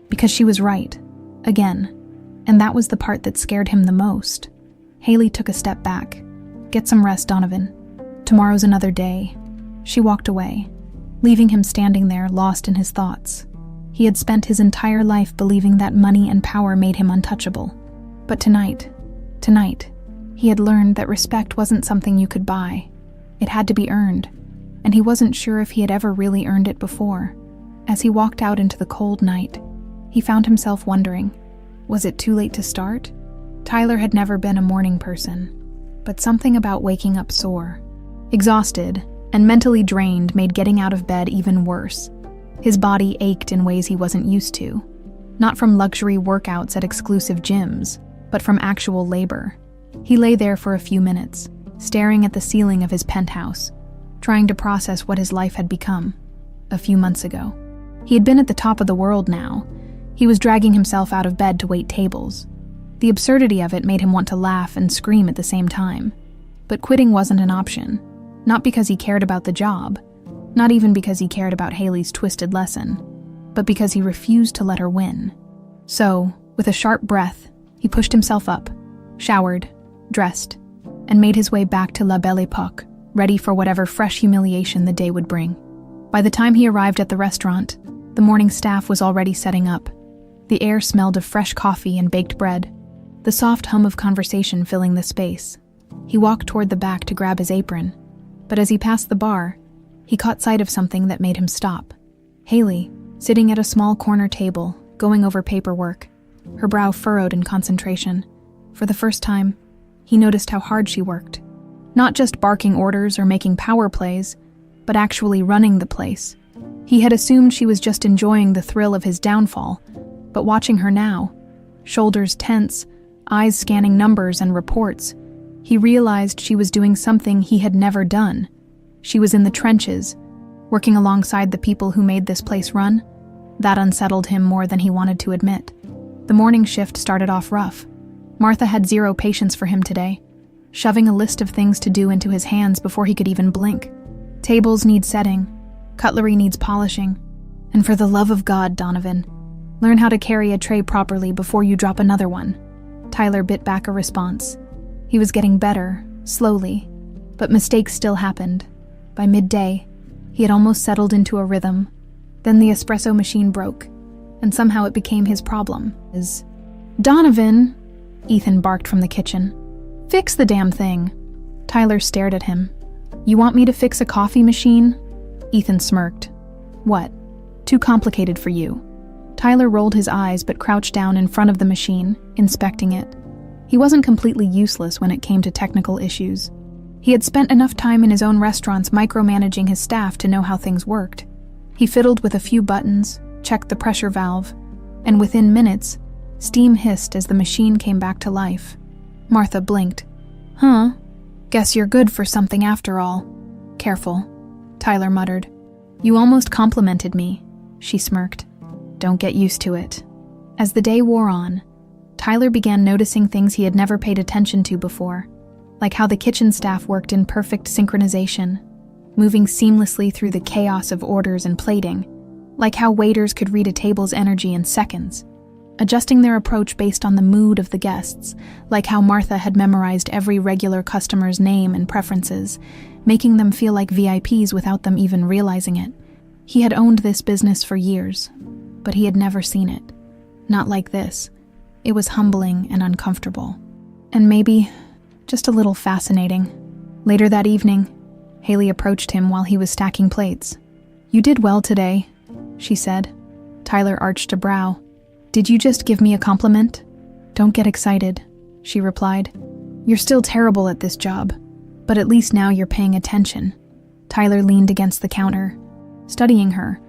because she was right, again, and that was the part that scared him the most. Haley took a step back. "Get some rest, Donovan. Tomorrow's another day." She walked away, leaving him standing there, lost in his thoughts. He had spent his entire life believing that money and power made him untouchable. But tonight, he had learned that respect wasn't something you could buy. It had to be earned, and he wasn't sure if he had ever really earned it before. As he walked out into the cold night, he found himself wondering, was it too late to start? Tyler had never been a morning person, but something about waking up sore, exhausted, and mentally drained made getting out of bed even worse. His body ached in ways he wasn't used to, not from luxury workouts at exclusive gyms, but from actual labor. He lay there for a few minutes, staring at the ceiling of his penthouse, trying to process what his life had become a few months ago. He had been at the top of the world now. He was dragging himself out of bed to wait tables. The absurdity of it made him want to laugh and scream at the same time. But quitting wasn't an option, not because he cared about the job, not even because he cared about Haley's twisted lesson, but because he refused to let her win. So, with a sharp breath, he pushed himself up, showered, dressed, and made his way back to La Belle Époque, ready for whatever fresh humiliation the day would bring. By the time he arrived at the restaurant, the morning staff was already setting up. The air smelled of fresh coffee and baked bread, the soft hum of conversation filling the space. He walked toward the back to grab his apron, but as he passed the bar, he caught sight of something that made him stop. Haley, sitting at a small corner table, going over paperwork, her brow furrowed in concentration. For the first time, he noticed how hard she worked. Not just barking orders or making power plays, but actually running the place. He had assumed she was just enjoying the thrill of his downfall, but watching her now, shoulders tense, eyes scanning numbers and reports, he realized she was doing something he had never done. She was in the trenches, working alongside the people who made this place run. That unsettled him more than he wanted to admit. The morning shift started off rough. Martha had zero patience for him today, shoving a list of things to do into his hands before he could even blink. Tables need setting, cutlery needs polishing, and for the love of God, Donovan, learn how to carry a tray properly before you drop another one. Tyler bit back a response. He was getting better, slowly, but mistakes still happened. By midday, he had almost settled into a rhythm. Then the espresso machine broke, and somehow it became his problem. Donovan, Ethan barked from the kitchen. Fix the damn thing. Tyler stared at him. You want me to fix a coffee machine? Ethan smirked. What? Too complicated for you. Tyler rolled his eyes but crouched down in front of the machine, inspecting it. He wasn't completely useless when it came to technical issues. He had spent enough time in his own restaurants micromanaging his staff to know how things worked. He fiddled with a few buttons, checked the pressure valve, and within minutes, steam hissed as the machine came back to life. Martha blinked. Huh? Guess you're good for something after all. Careful, Tyler muttered. You almost complimented me, she smirked. Don't get used to it. As the day wore on, Tyler began noticing things he had never paid attention to before, like how the kitchen staff worked in perfect synchronization, moving seamlessly through the chaos of orders and plating, like how waiters could read a table's energy in seconds, adjusting their approach based on the mood of the guests, like how Martha had memorized every regular customer's name and preferences, making them feel like VIPs without them even realizing it. He had owned this business for years, but he had never seen it. Not like this. It was humbling and uncomfortable. And maybe just a little fascinating. Later that evening, Haley approached him while he was stacking plates. You did well today, she said. Tyler arched a brow. Did you just give me a compliment? Don't get excited, she replied. You're still terrible at this job, but at least now you're paying attention. Tyler leaned against the counter, studying her.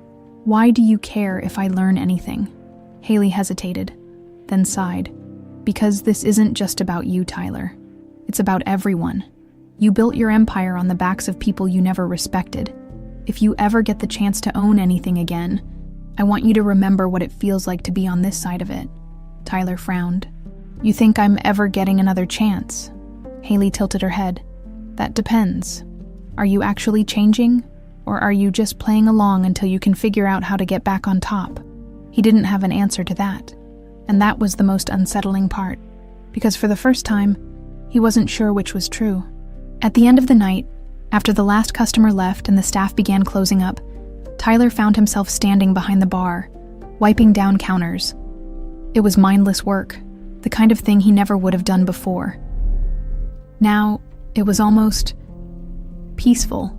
Why do you care if I learn anything? Haley hesitated, then sighed. Because this isn't just about you, Tyler. It's about everyone. You built your empire on the backs of people you never respected. If you ever get the chance to own anything again, I want you to remember what it feels like to be on this side of it. Tyler frowned. You think I'm ever getting another chance? Haley tilted her head. That depends. Are you actually changing? Or are you just playing along until you can figure out how to get back on top? He didn't have an answer to that. And that was the most unsettling part. Because for the first time, he wasn't sure which was true. At the end of the night, after the last customer left and the staff began closing up, Tyler found himself standing behind the bar, wiping down counters. It was mindless work, the kind of thing he never would have done before. Now, it was almost peaceful.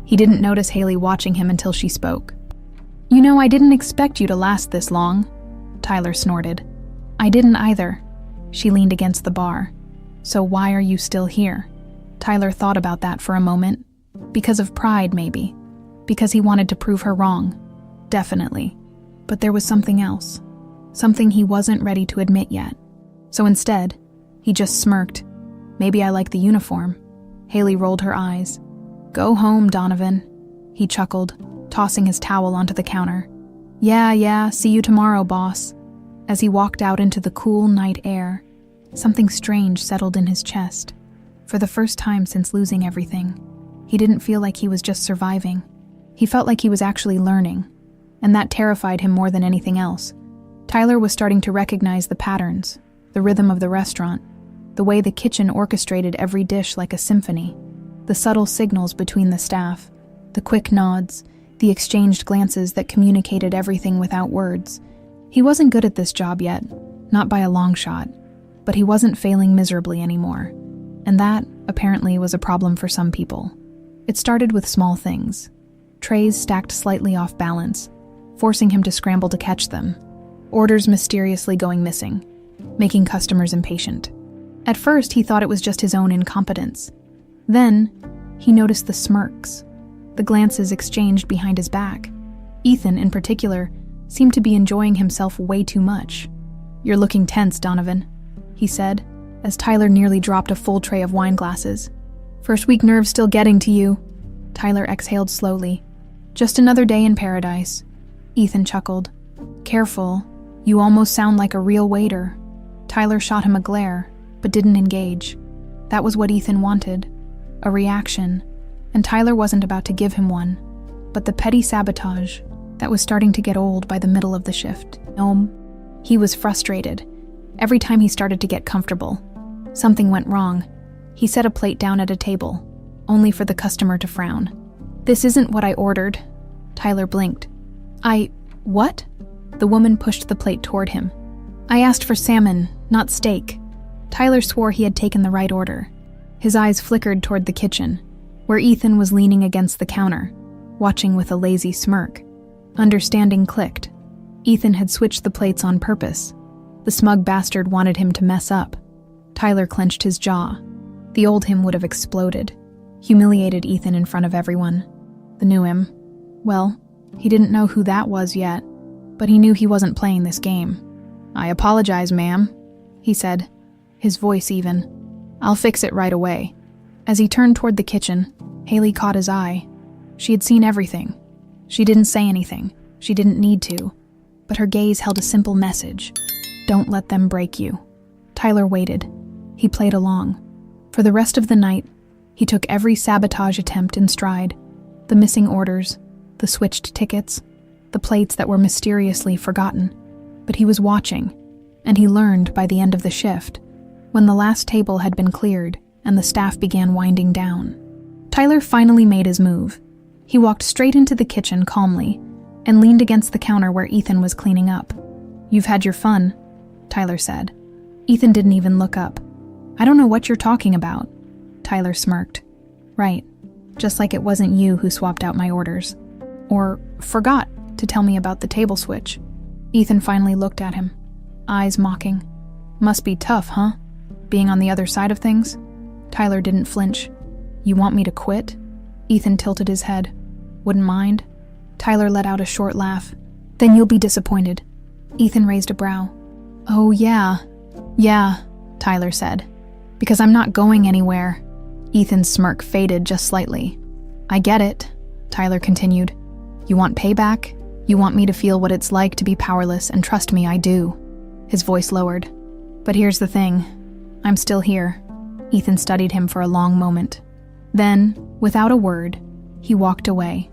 He didn't notice Haley watching him until she spoke. You know, I didn't expect you to last this long, Tyler snorted. I didn't either. She leaned against the bar. So why are you still here? Tyler thought about that for a moment. Because of pride, maybe. Because he wanted to prove her wrong. Definitely. But there was something else. Something he wasn't ready to admit yet. So instead, he just smirked. Maybe I like the uniform. Haley rolled her eyes. Go home, Donovan. He chuckled, tossing his towel onto the counter. Yeah, see you tomorrow, boss. As he walked out into the cool night air, something strange settled in his chest. For the first time since losing everything, he didn't feel like he was just surviving. He felt like he was actually learning, and that terrified him more than anything else. Tyler was starting to recognize the patterns, the rhythm of the restaurant, the way the kitchen orchestrated every dish like a symphony, the subtle signals between the staff, the quick nods, the exchanged glances that communicated everything without words. He wasn't good at this job yet, not by a long shot, but he wasn't failing miserably anymore. And that, apparently, was a problem for some people. It started with small things. Trays stacked slightly off balance, forcing him to scramble to catch them. Orders mysteriously going missing, making customers impatient. At first, he thought it was just his own incompetence. Then, he noticed the smirks, the glances exchanged behind his back. Ethan, in particular, seemed to be enjoying himself way too much. You're looking tense, Donovan, he said, as Tyler nearly dropped a full tray of wine glasses. First week nerves still getting to you. Tyler exhaled slowly. Just another day in paradise. Ethan chuckled. Careful, you almost sound like a real waiter. Tyler shot him a glare, but didn't engage. That was what Ethan wanted. A reaction. And Tyler wasn't about to give him one. But the petty sabotage that was starting to get old by the middle of the shift. He was frustrated. Every time he started to get comfortable, something went wrong. He set a plate down at a table, only for the customer to frown. This isn't what I ordered. Tyler blinked. What? The woman pushed the plate toward him. I asked for salmon, not steak. Tyler swore he had taken the right order. His eyes flickered toward the kitchen, where Ethan was leaning against the counter, watching with a lazy smirk. Understanding clicked. Ethan had switched the plates on purpose. The smug bastard wanted him to mess up. Tyler clenched his jaw. The old him would have exploded. Humiliated Ethan in front of everyone. The new him. Well, he didn't know who that was yet, but he knew he wasn't playing this game. I apologize, ma'am, he said, his voice even. I'll fix it right away. As he turned toward the kitchen, Haley caught his eye. She had seen everything. She didn't say anything. She didn't need to. But her gaze held a simple message. Don't let them break you. Tyler waited. He played along. For the rest of the night, he took every sabotage attempt in stride. The missing orders, the switched tickets, the plates that were mysteriously forgotten. But he was watching, and he learned by the end of the shift, when the last table had been cleared and the staff began winding down. Tyler finally made his move. He walked straight into the kitchen calmly and leaned against the counter where Ethan was cleaning up. You've had your fun, Tyler said. Ethan didn't even look up. I don't know what you're talking about, Tyler smirked. Right, just like it wasn't you who swapped out my orders. Or forgot to tell me about the table switch. Ethan finally looked at him, eyes mocking. Must be tough, huh? Being on the other side of things? Tyler didn't flinch. You want me to quit? Ethan tilted his head. Wouldn't mind? Tyler let out a short laugh. Then you'll be disappointed. Ethan raised a brow. Oh, yeah, Tyler said. Because I'm not going anywhere. Ethan's smirk faded just slightly. I get it, Tyler continued. You want payback? You want me to feel what it's like to be powerless, and trust me, I do. His voice lowered. But here's the thing. I'm still here. Ethan studied him for a long moment. Then, without a word, he walked away.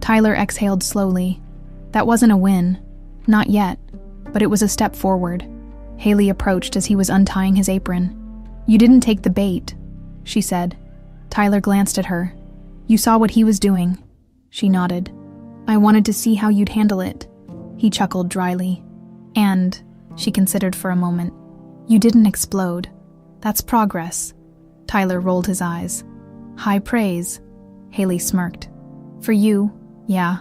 Tyler exhaled slowly. That wasn't a win. Not yet. But it was a step forward. Haley approached as he was untying his apron. You didn't take the bait, she said. Tyler glanced at her. You saw what he was doing. She nodded. I wanted to see how you'd handle it. He chuckled dryly. And, she considered for a moment, you didn't explode. That's progress. Tyler rolled his eyes. High praise. Haley smirked. For you, yeah.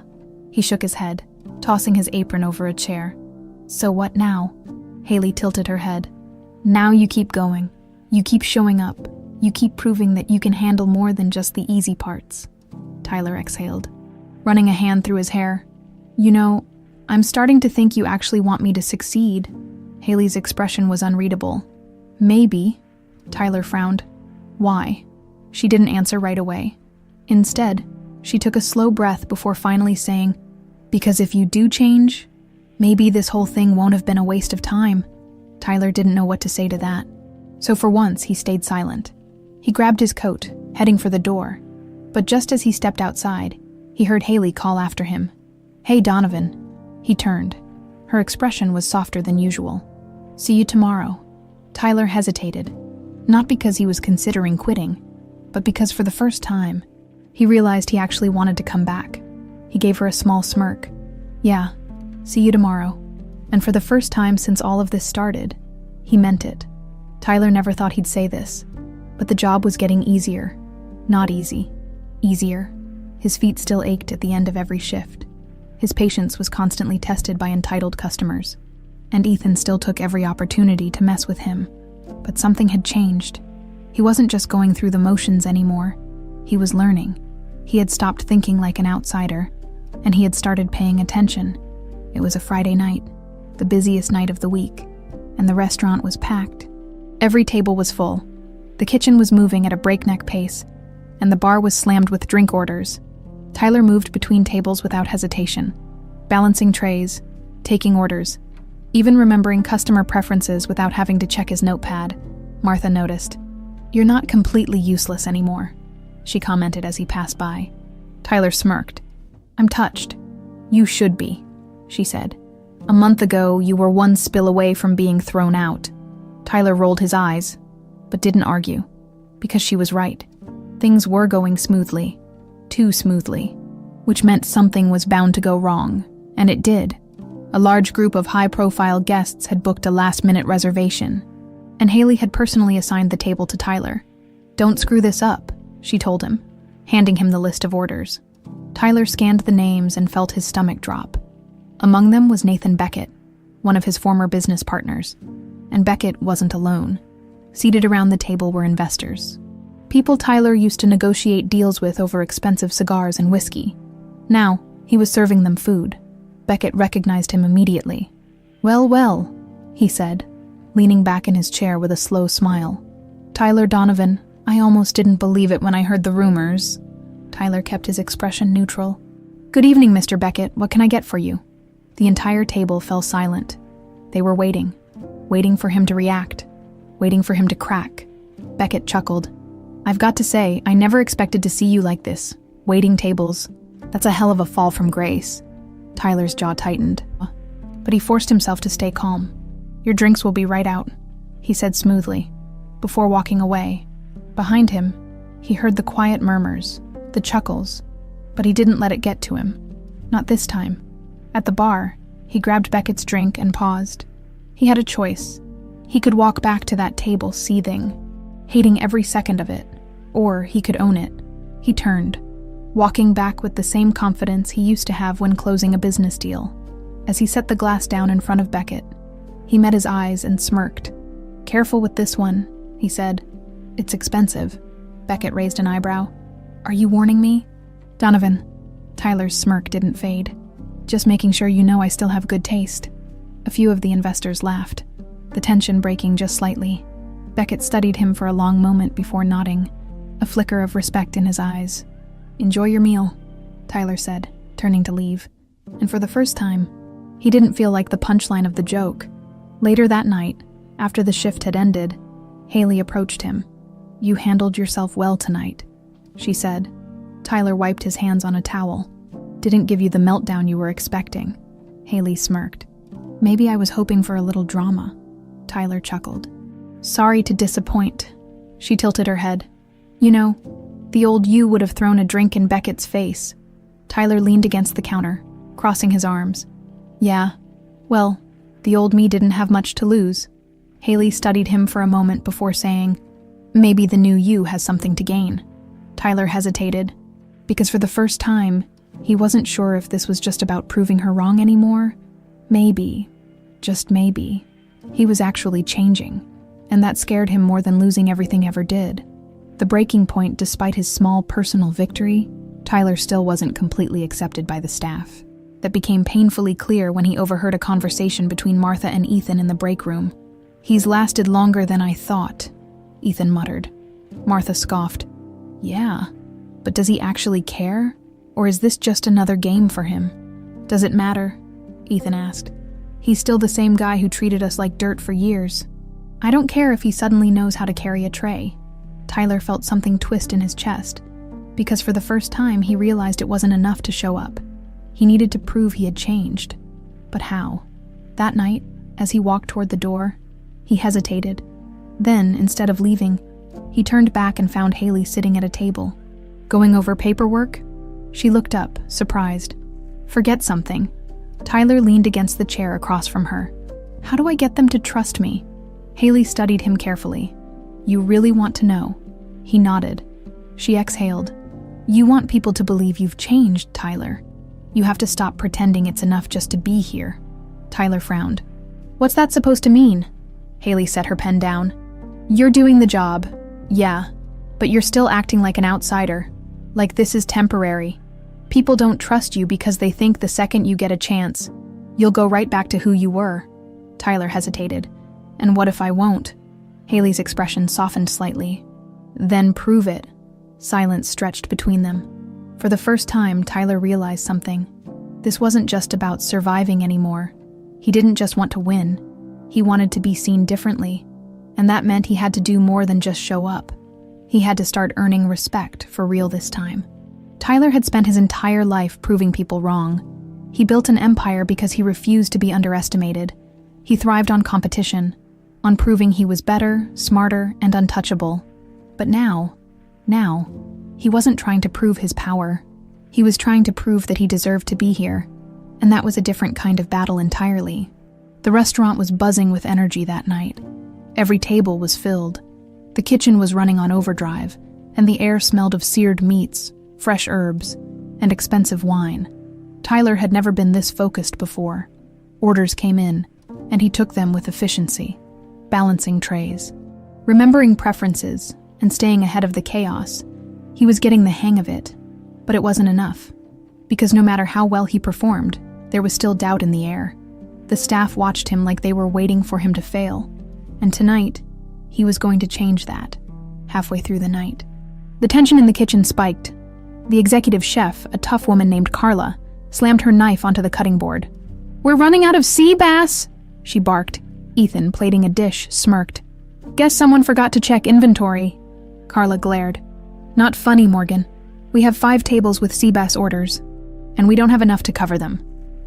He shook his head, tossing his apron over a chair. So what now? Haley tilted her head. Now you keep going. You keep showing up. You keep proving that you can handle more than just the easy parts. Tyler exhaled, running a hand through his hair. You know, I'm starting to think you actually want me to succeed. Haley's expression was unreadable. Maybe. Tyler frowned. Why? She didn't answer right away. Instead, she took a slow breath before finally saying, because if you do change, maybe this whole thing won't have been a waste of time. Tyler didn't know what to say to that. So for once, he stayed silent. He grabbed his coat, heading for the door. But just as he stepped outside, he heard Haley call after him. Hey, Donovan. He turned. Her expression was softer than usual. See you tomorrow. Tyler hesitated, not because he was considering quitting, but because for the first time, he realized he actually wanted to come back. He gave her a small smirk. Yeah, see you tomorrow. And for the first time since all of this started, he meant it. Tyler never thought he'd say this, but the job was getting easier. Not easy. Easier. His feet still ached at the end of every shift. His patience was constantly tested by entitled customers, and Ethan still took every opportunity to mess with him. But something had changed. He wasn't just going through the motions anymore. He was learning. He had stopped thinking like an outsider, and he had started paying attention. It was a Friday night, the busiest night of the week, and the restaurant was packed. Every table was full. The kitchen was moving at a breakneck pace, and the bar was slammed with drink orders. Tyler moved between tables without hesitation, balancing trays, taking orders, even remembering customer preferences without having to check his notepad. Martha noticed. You're not completely useless anymore, she commented as he passed by. Tyler smirked. I'm touched. You should be, she said. A month ago, you were one spill away from being thrown out. Tyler rolled his eyes, but didn't argue, because she was right. Things were going smoothly. Too smoothly, which meant something was bound to go wrong, and it did. A large group of high-profile guests had booked a last-minute reservation, and Haley had personally assigned the table to Tyler. Don't screw this up, she told him, handing him the list of orders. Tyler scanned the names and felt his stomach drop. Among them was Nathan Beckett, one of his former business partners, and Beckett wasn't alone. Seated around the table were investors. People Tyler used to negotiate deals with over expensive cigars and whiskey. Now, he was serving them food. Beckett recognized him immediately. Well, he said, leaning back in his chair with a slow smile. Tyler Donovan, I almost didn't believe it when I heard the rumors. Tyler kept his expression neutral. Good evening, Mr. Beckett. What can I get for you? The entire table fell silent. They were waiting for him to react, waiting for him to crack. Beckett chuckled. I've got to say, I never expected to see you like this. Waiting tables. That's a hell of a fall from grace. Tyler's jaw tightened, but he forced himself to stay calm. Your drinks will be right out, he said smoothly, before walking away. Behind him, he heard the quiet murmurs, the chuckles, but he didn't let it get to him. Not this time. At the bar, he grabbed Beckett's drink and paused. He had a choice. He could walk back to that table seething, hating every second of it, or he could own it. He turned, walking back with the same confidence he used to have when closing a business deal. As he set the glass down in front of Beckett, he met his eyes and smirked. Careful with this one, he said. It's expensive. Beckett raised an eyebrow. Are you warning me? Donovan. Tyler's smirk didn't fade. Just making sure you know I still have good taste. A few of the investors laughed, the tension breaking just slightly. Beckett studied him for a long moment before nodding, a flicker of respect in his eyes. Enjoy your meal, Tyler said, turning to leave. And for the first time, he didn't feel like the punchline of the joke. Later that night, after the shift had ended, Haley approached him. You handled yourself well tonight, she said. Tyler wiped his hands on a towel. Didn't give you the meltdown you were expecting. Haley smirked. Maybe I was hoping for a little drama. Tyler chuckled. Sorry to disappoint. She tilted her head. You know, the old you would have thrown a drink in Beckett's face. Tyler leaned against the counter, crossing his arms. Yeah, well, the old me didn't have much to lose. Haley studied him for a moment before saying, maybe the new you has something to gain. Tyler hesitated, because for the first time, he wasn't sure if this was just about proving her wrong anymore. Maybe, just maybe, he was actually changing, and that scared him more than losing everything ever did. The breaking point, despite his small personal victory, Tyler still wasn't completely accepted by the staff. That became painfully clear when he overheard a conversation between Martha and Ethan in the break room. "He's lasted longer than I thought," Ethan muttered. Martha scoffed. "Yeah, but does he actually care? Or is this just another game for him?" "Does it matter?" Ethan asked. "He's still the same guy who treated us like dirt for years. I don't care if he suddenly knows how to carry a tray." Tyler felt something twist in his chest, because for the first time he realized it wasn't enough to show up. He needed to prove he had changed. But how? That night, as he walked toward the door, he hesitated. Then, instead of leaving, he turned back and found Haley sitting at a table. "Going over paperwork?" She looked up, surprised. "Forget something." Tyler leaned against the chair across from her. "How do I get them to trust me?" Haley studied him carefully. "You really want to know?" He nodded. She exhaled. "You want people to believe you've changed, Tyler. You have to stop pretending it's enough just to be here." Tyler frowned. "What's that supposed to mean?" Haley set her pen down. "You're doing the job, yeah, but you're still acting like an outsider. Like this is temporary. People don't trust you because they think the second you get a chance, you'll go right back to who you were." Tyler hesitated. "And what if I won't?" Haley's expression softened slightly. "Then prove it." Silence stretched between them. For the first time, Tyler realized something. This wasn't just about surviving anymore. He didn't just want to win. He wanted to be seen differently, and that meant he had to do more than just show up. He had to start earning respect for real this time. Tyler had spent his entire life proving people wrong. He built an empire because he refused to be underestimated. He thrived on competition, on proving he was better, smarter, and untouchable. But now, he wasn't trying to prove his power. He was trying to prove that he deserved to be here, and that was a different kind of battle entirely. The restaurant was buzzing with energy that night. Every table was filled. The kitchen was running on overdrive, and the air smelled of seared meats, fresh herbs, and expensive wine. Tyler had never been this focused before. Orders came in, and he took them with efficiency, balancing trays. Remembering preferences and staying ahead of the chaos, he was getting the hang of it. But it wasn't enough, because no matter how well he performed, there was still doubt in the air. The staff watched him like they were waiting for him to fail, and tonight, he was going to change that, halfway through the night. The tension in the kitchen spiked. The executive chef, a tough woman named Carla, slammed her knife onto the cutting board. "We're running out of sea bass!" she barked. Ethan, plating a dish, smirked. "Guess someone forgot to check inventory." Carla glared. "Not funny, Morgan. We have 5 tables with sea bass orders, and we don't have enough to cover them."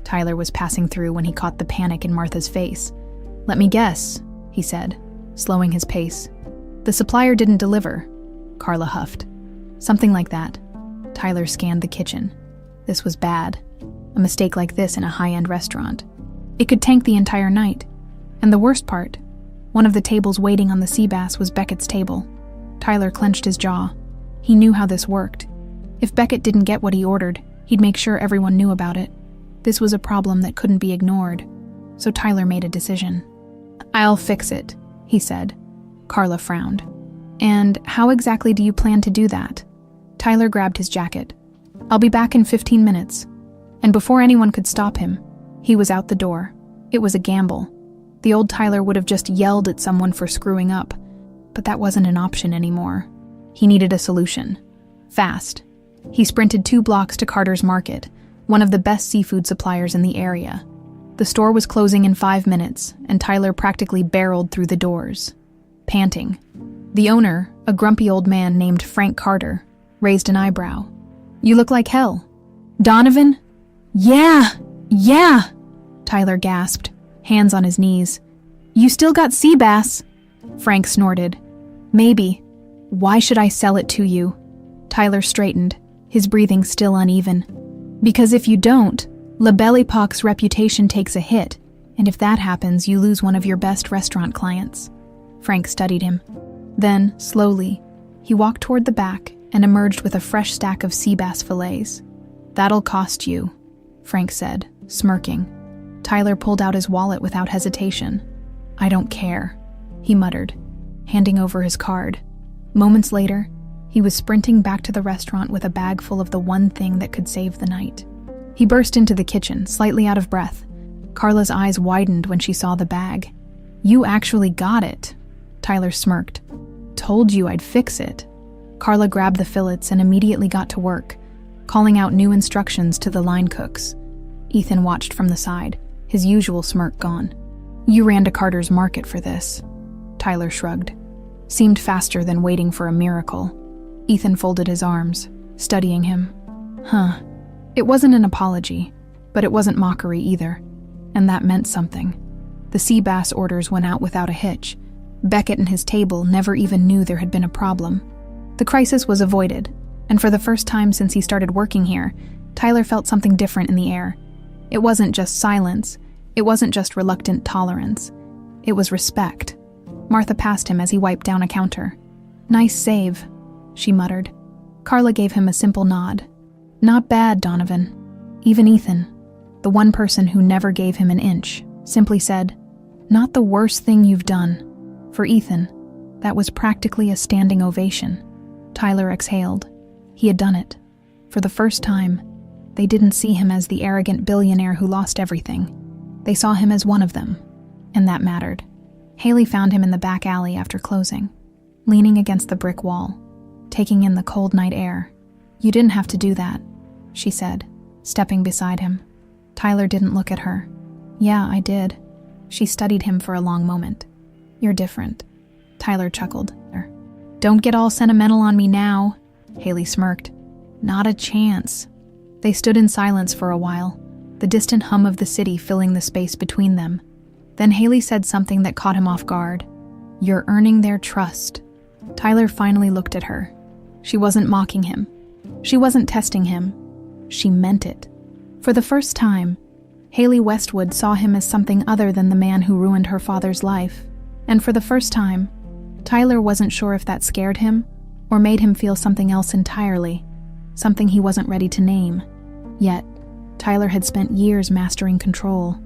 Tyler was passing through when he caught the panic in Martha's face. "Let me guess," he said, slowing his pace. "The supplier didn't deliver," Carla huffed. "Something like that." Tyler scanned the kitchen. This was bad. A mistake like this in a high-end restaurant. It could tank the entire night. And the worst part, one of the tables waiting on the sea bass was Beckett's table. Tyler clenched his jaw. He knew how this worked. If Beckett didn't get what he ordered, he'd make sure everyone knew about it. This was a problem that couldn't be ignored. So Tyler made a decision. "I'll fix it," he said. Carla frowned. "And how exactly do you plan to do that?" Tyler grabbed his jacket. "I'll be back in 15 minutes. And before anyone could stop him, he was out the door. It was a gamble. The old Tyler would have just yelled at someone for screwing up, but that wasn't an option anymore. He needed a solution. Fast. He sprinted 2 blocks to Carter's Market, one of the best seafood suppliers in the area. The store was closing in 5 minutes, and Tyler practically barreled through the doors, panting. The owner, a grumpy old man named Frank Carter, raised an eyebrow. "You look like hell." "Donovan?" Yeah, Tyler gasped, hands on his knees. "You still got sea bass?" Frank snorted. "Maybe. Why should I sell it to you?" Tyler straightened, his breathing still uneven. "Because if you don't, La Belle Epoque's reputation takes a hit, and if that happens, you lose one of your best restaurant clients." Frank studied him. Then, slowly, he walked toward the back and emerged with a fresh stack of sea bass fillets. "That'll cost you," Frank said, smirking. Tyler pulled out his wallet without hesitation. "I don't care," he muttered, handing over his card. Moments later, He was sprinting back to the restaurant with a bag full of the one thing that could save the night. He burst into the kitchen, slightly out of breath. Carla's eyes widened when she saw the bag. "You actually got it," Tyler smirked. "Told you I'd fix it." Carla grabbed the fillets and immediately got to work, calling out new instructions to the line cooks. Ethan watched from the side, his usual smirk gone. "You ran to Carter's Market for this," Tyler shrugged. Seemed faster than waiting for a miracle. Ethan folded his arms, studying him. Huh. It wasn't an apology, but it wasn't mockery either. And that meant something. The sea bass orders went out without a hitch. Beckett and his table never even knew there had been a problem. The crisis was avoided, and for the first time since he started working here, Tyler felt something different in the air. It wasn't just silence. It wasn't just reluctant tolerance. It was respect. Martha passed him as he wiped down a counter. "Nice save," she muttered. Carla gave him a simple nod. "Not bad, Donovan." Even Ethan, the one person who never gave him an inch, simply said, "Not the worst thing you've done." For Ethan, that was practically a standing ovation. Tyler exhaled. He had done it. For the first time, they didn't see him as the arrogant billionaire who lost everything. They saw him as one of them, and that mattered. Haley found him in the back alley after closing, leaning against the brick wall, taking in the cold night air. "You didn't have to do that," she said, stepping beside him. Tyler didn't look at her. "Yeah, I did." She studied him for a long moment. "You're different." Tyler chuckled. "Don't get all sentimental on me now," Haley smirked. "Not a chance." They stood in silence for a while, the distant hum of the city filling the space between them. Then Haley said something that caught him off guard. "You're earning their trust." Tyler finally looked at her. She wasn't mocking him. She wasn't testing him. She meant it. For the first time, Haley Westwood saw him as something other than the man who ruined her father's life. And for the first time, Tyler wasn't sure if that scared him or made him feel something else entirely, something he wasn't ready to name. Yet, Tyler had spent years mastering control.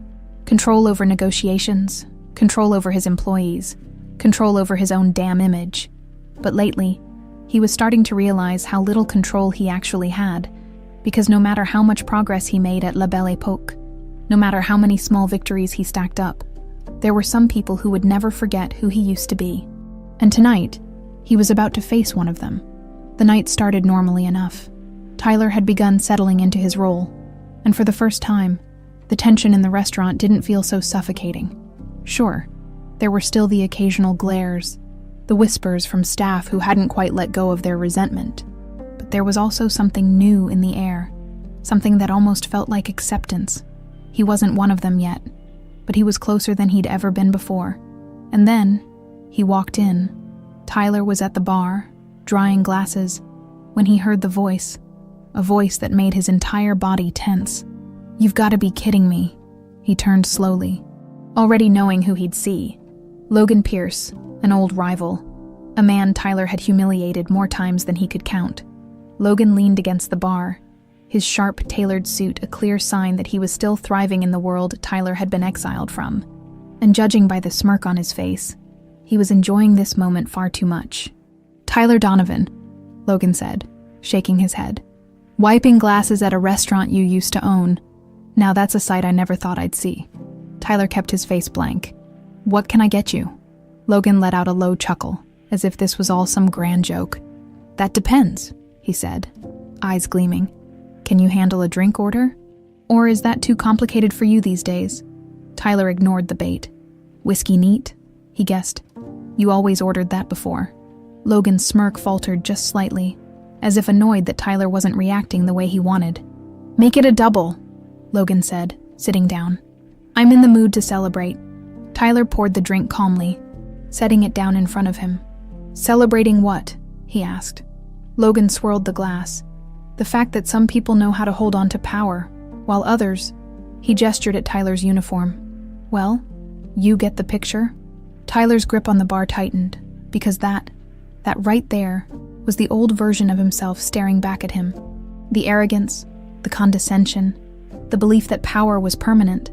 Control over negotiations, control over his employees, control over his own damn image. But lately, he was starting to realize how little control he actually had, because no matter how much progress he made at La Belle Époque, no matter how many small victories he stacked up, there were some people who would never forget who he used to be. And tonight, he was about to face one of them. The night started normally enough. Tyler had begun settling into his role, and for the first time, the tension in the restaurant didn't feel so suffocating. Sure, there were still the occasional glares, the whispers from staff who hadn't quite let go of their resentment, but there was also something new in the air, something that almost felt like acceptance. He wasn't one of them yet, but he was closer than he'd ever been before. And then, he walked in. Tyler was at the bar, drying glasses, when he heard the voice, a voice that made his entire body tense. "You've got to be kidding me." He turned slowly, already knowing who he'd see. Logan Pierce, an old rival, a man Tyler had humiliated more times than he could count. Logan leaned against the bar, his sharp, tailored suit a clear sign that he was still thriving in the world Tyler had been exiled from. And judging by the smirk on his face, he was enjoying this moment far too much. "Tyler Donovan," Logan said, shaking his head. "Wiping glasses at a restaurant you used to own. Now that's a sight I never thought I'd see." Tyler kept his face blank. "What can I get you?" Logan let out a low chuckle, as if this was all some grand joke. "That depends," he said, eyes gleaming. "Can you handle a drink order? Or is that too complicated for you these days?" Tyler ignored the bait. "Whiskey neat?" he guessed. "You always ordered that before." Logan's smirk faltered just slightly, as if annoyed that Tyler wasn't reacting the way he wanted. "Make it a double," Logan said, sitting down. "I'm in the mood to celebrate." Tyler poured the drink calmly, setting it down in front of him. "Celebrating what?" he asked. Logan swirled the glass. "The fact that some people know how to hold on to power, while others..." He gestured at Tyler's uniform. "Well, you get the picture?" Tyler's grip on the bar tightened, because that right there, was the old version of himself staring back at him. The arrogance, the condescension, the belief that power was permanent.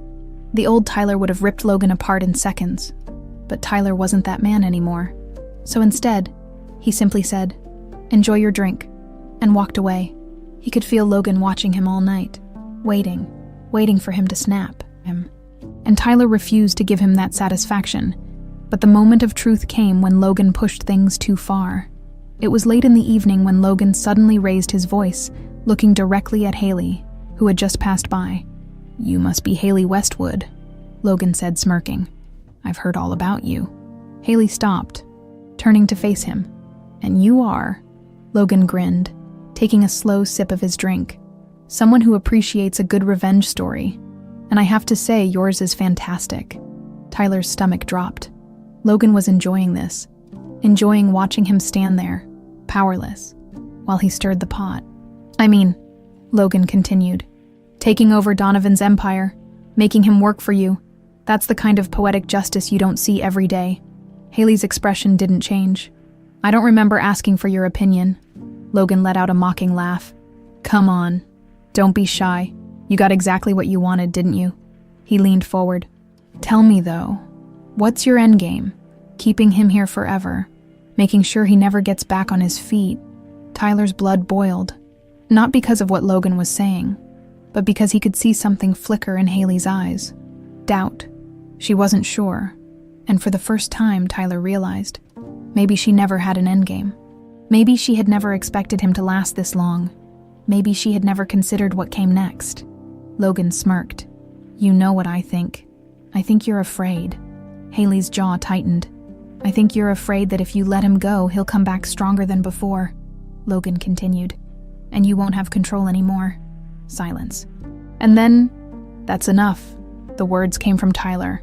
The old Tyler would have ripped Logan apart in seconds. But Tyler wasn't that man anymore. So instead, he simply said, "Enjoy your drink," and walked away. He could feel Logan watching him all night, waiting for him to snap him. And Tyler refused to give him that satisfaction. But the moment of truth came when Logan pushed things too far. It was late in the evening when Logan suddenly raised his voice, looking directly at Haley, who had just passed by. "You must be Haley Westwood," Logan said, smirking. "I've heard all about you." Haley stopped, turning to face him. "And you are?" Logan grinned, taking a slow sip of his drink. "Someone who appreciates a good revenge story. And I have to say, yours is fantastic." Tyler's stomach dropped. Logan was enjoying this, enjoying watching him stand there, powerless, while he stirred the pot. Logan continued, "taking over Donovan's empire, making him work for you. That's the kind of poetic justice you don't see every day." Haley's expression didn't change. "I don't remember asking for your opinion." Logan let out a mocking laugh. "Come on, don't be shy. You got exactly what you wanted, didn't you?" He leaned forward. "Tell me, though, what's your endgame? Keeping him here forever? Making sure he never gets back on his feet?" Tyler's blood boiled, not because of what Logan was saying, but because he could see something flicker in Haley's eyes. Doubt. She wasn't sure. And for the first time, Tyler realized, maybe she never had an endgame. Maybe she had never expected him to last this long. Maybe she had never considered what came next. Logan smirked. "You know what I think. I think you're afraid." Haley's jaw tightened. "I think you're afraid that if you let him go, he'll come back stronger than before," Logan continued. "And you won't have control anymore." Silence. "And then, that's enough." The words came from Tyler.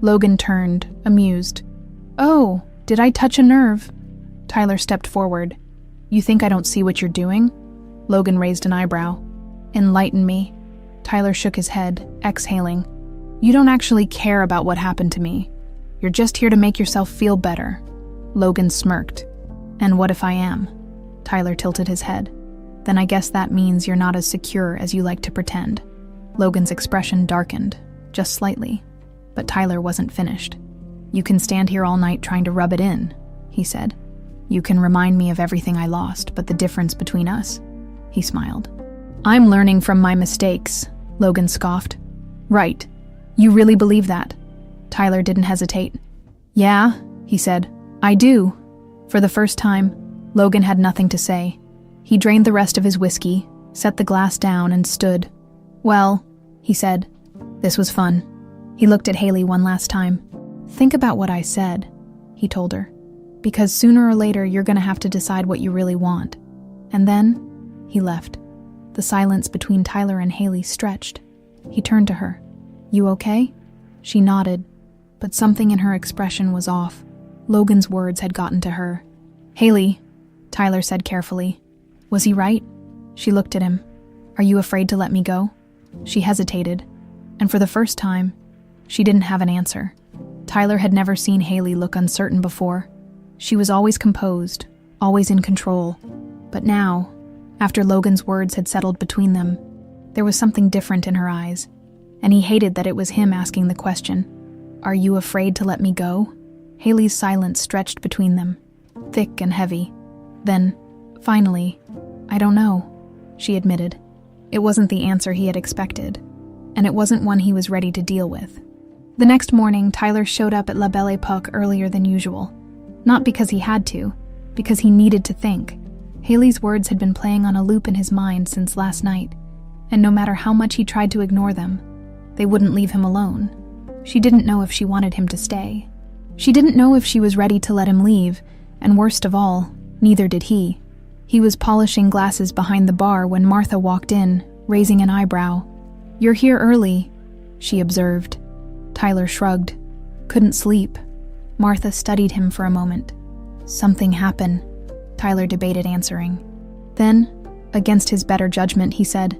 Logan turned, amused. "Oh, did I touch a nerve?" Tyler stepped forward. "You think I don't see what you're doing?" Logan raised an eyebrow. "Enlighten me." Tyler shook his head, exhaling. "You don't actually care about what happened to me. You're just here to make yourself feel better." Logan smirked. "And what if I am?" Tyler tilted his head. "Then I guess that means you're not as secure as you like to pretend." Logan's expression darkened, just slightly. But Tyler wasn't finished. "You can stand here all night trying to rub it in," he said. "You can remind me of everything I lost, but the difference between us." He smiled. "I'm learning from my mistakes," Logan scoffed. "Right. You really believe that?" Tyler didn't hesitate. "Yeah," he said. "I do." For the first time, Logan had nothing to say. He drained the rest of his whiskey, set the glass down, and stood. "Well," he said, "this was fun." He looked at Haley one last time. "Think about what I said," he told her. "Because sooner or later you're going to have to decide what you really want." And then, he left. The silence between Tyler and Haley stretched. He turned to her. "You okay?" She nodded, but something in her expression was off. Logan's words had gotten to her. "Haley," Tyler said carefully. "Was he right?" She looked at him. "Are you afraid to let me go?" She hesitated, and for the first time, she didn't have an answer. Tyler had never seen Haley look uncertain before. She was always composed, always in control. But now, after Logan's words had settled between them, there was something different in her eyes, and he hated that it was him asking the question. "Are you afraid to let me go?" Haley's silence stretched between them, thick and heavy. Then, finally, "I don't know," she admitted. It wasn't the answer he had expected, and it wasn't one he was ready to deal with. The next morning, Tyler showed up at La Belle Époque earlier than usual. Not because he had to, because he needed to think. Haley's words had been playing on a loop in his mind since last night, and no matter how much he tried to ignore them, they wouldn't leave him alone. She didn't know if she wanted him to stay. She didn't know if she was ready to let him leave, and worst of all, neither did he. He was polishing glasses behind the bar when Martha walked in, raising an eyebrow. "You're here early," she observed. Tyler shrugged. "Couldn't sleep." Martha studied him for a moment. "Something happened," Tyler debated answering. Then, against his better judgment, he said,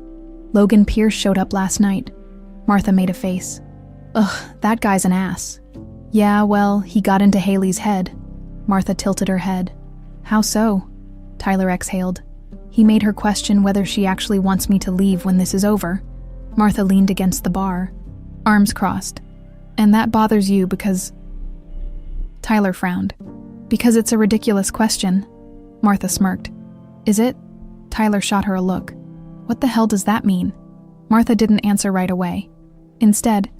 "Logan Pierce showed up last night." Martha made a face. "Ugh, that guy's an ass." "Yeah, well, he got into Haley's head." Martha tilted her head. "How so?" Tyler exhaled. "He made her question whether she actually wants me to leave when this is over." Martha leaned against the bar, arms crossed. "And that bothers you because—" Tyler frowned. "Because it's a ridiculous question." Martha smirked. Is it? Tyler shot her a look. What the hell does that mean? Martha didn't answer right away. Instead,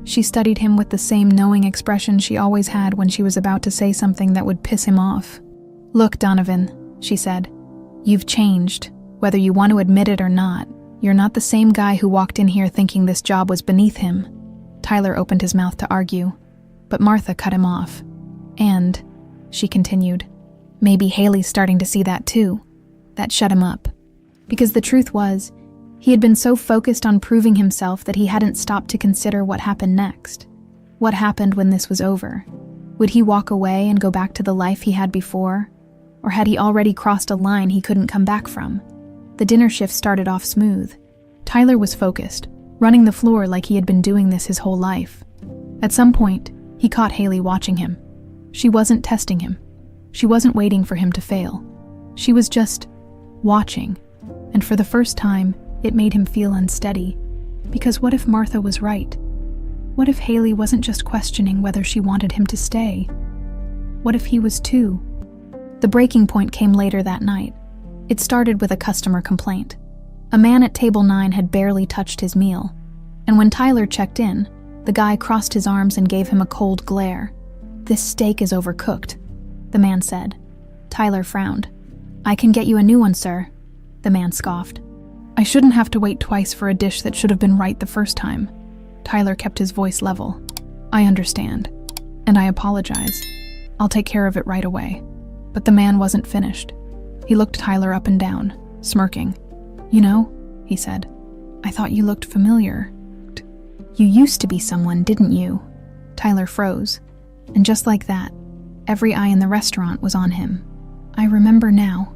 she studied him with the same knowing expression she always had when she was about to say something that would piss him off. Look, Donovan, she said. You've changed, whether you want to admit it or not. You're not the same guy who walked in here thinking this job was beneath him. Tyler opened his mouth to argue, but Martha cut him off. And, she continued, maybe Haley's starting to see that too. That shut him up. Because the truth was, he had been so focused on proving himself that he hadn't stopped to consider what happened next. What happened when this was over? Would he walk away and go back to the life he had before? Or had he already crossed a line he couldn't come back from? The dinner shift started off smooth. Tyler was focused, running the floor like he had been doing this his whole life. At some point, he caught Haley watching him. She wasn't testing him. She wasn't waiting for him to fail. She was just watching. And for the first time, it made him feel unsteady. Because what if Martha was right? What if Haley wasn't just questioning whether she wanted him to stay? What if he was too? The breaking point came later that night. It started with a customer complaint. A man at table 9 had barely touched his meal. And when Tyler checked in, the guy crossed his arms and gave him a cold glare. "This steak is overcooked," the man said. Tyler frowned. "I can get you a new one, sir," the man scoffed. "I shouldn't have to wait twice for a dish that should have been right the first time." Tyler kept his voice level. "I understand, and I apologize. I'll take care of it right away." But the man wasn't finished. He looked Tyler up and down, smirking. "You know," he said, "I thought you looked familiar. You used to be someone, didn't you?" Tyler froze, and just like that, every eye in the restaurant was on him. "I remember now,"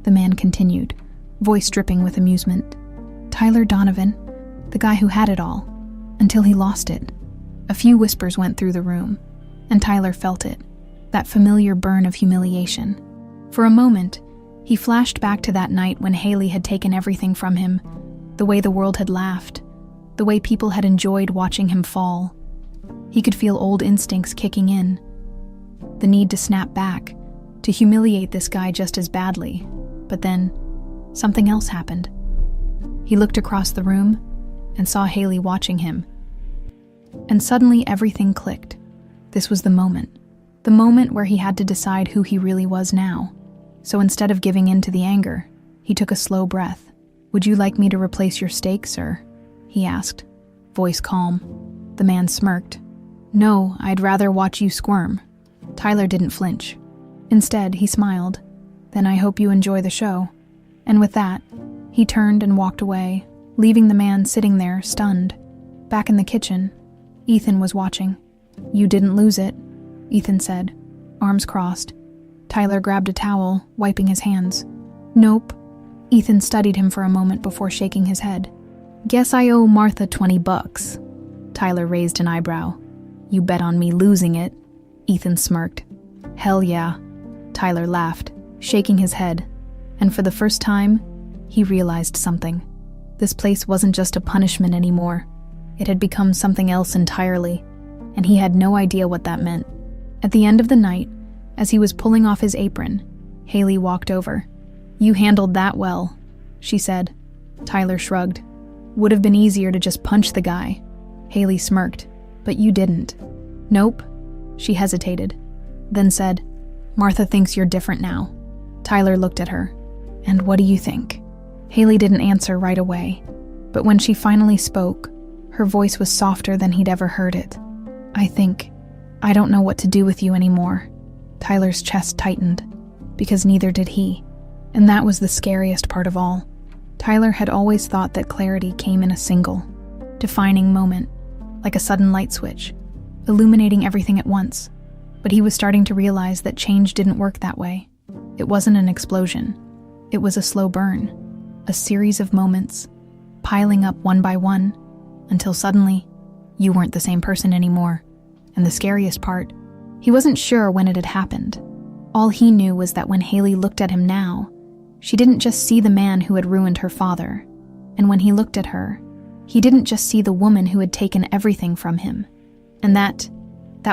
the man continued, voice dripping with amusement. "Tyler Donovan, the guy who had it all, until he lost it." A few whispers went through the room, and Tyler felt it, that familiar burn of humiliation. For a moment, he flashed back to that night when Haley had taken everything from him, the way the world had laughed, the way people had enjoyed watching him fall. He could feel old instincts kicking in, the need to snap back, to humiliate this guy just as badly. But then, something else happened. He looked across the room and saw Haley watching him. And suddenly everything clicked. This was the moment where he had to decide who he really was now. So instead of giving in to the anger, he took a slow breath. "Would you like me to replace your steak, sir?" he asked, voice calm. The man smirked. "No, I'd rather watch you squirm." Tyler didn't flinch. Instead, he smiled. "Then I hope you enjoy the show." And with that, he turned and walked away, leaving the man sitting there, stunned. Back in the kitchen, Ethan was watching. "You didn't lose it," Ethan said, arms crossed. Tyler grabbed a towel, wiping his hands. "Nope." Ethan studied him for a moment before shaking his head. "Guess I owe Martha $20. Tyler raised an eyebrow. "You bet on me losing it," Ethan smirked. "Hell yeah," Tyler laughed, shaking his head. And for the first time, he realized something. This place wasn't just a punishment anymore. It had become something else entirely, and he had no idea what that meant. At the end of the night, as he was pulling off his apron, Haley walked over. "You handled that well," she said. Tyler shrugged. "Would have been easier to just punch the guy." Haley smirked. "But you didn't." "Nope." She hesitated, then said, "Martha thinks you're different now." Tyler looked at her. "And what do you think?" Haley didn't answer right away, but when she finally spoke, her voice was softer than he'd ever heard it. I don't know what to do with you anymore." Tyler's chest tightened, because neither did he. And that was the scariest part of all. Tyler had always thought that clarity came in a single, defining moment, like a sudden light switch, illuminating everything at once. But he was starting to realize that change didn't work that way. It wasn't an explosion. It was a slow burn, a series of moments, piling up one by one, until suddenly, you weren't the same person anymore. And the scariest part, he wasn't sure when it had happened. All he knew was that when Haley looked at him now, she didn't just see the man who had ruined her father. And when he looked at her, he didn't just see the woman who had taken everything from him. And that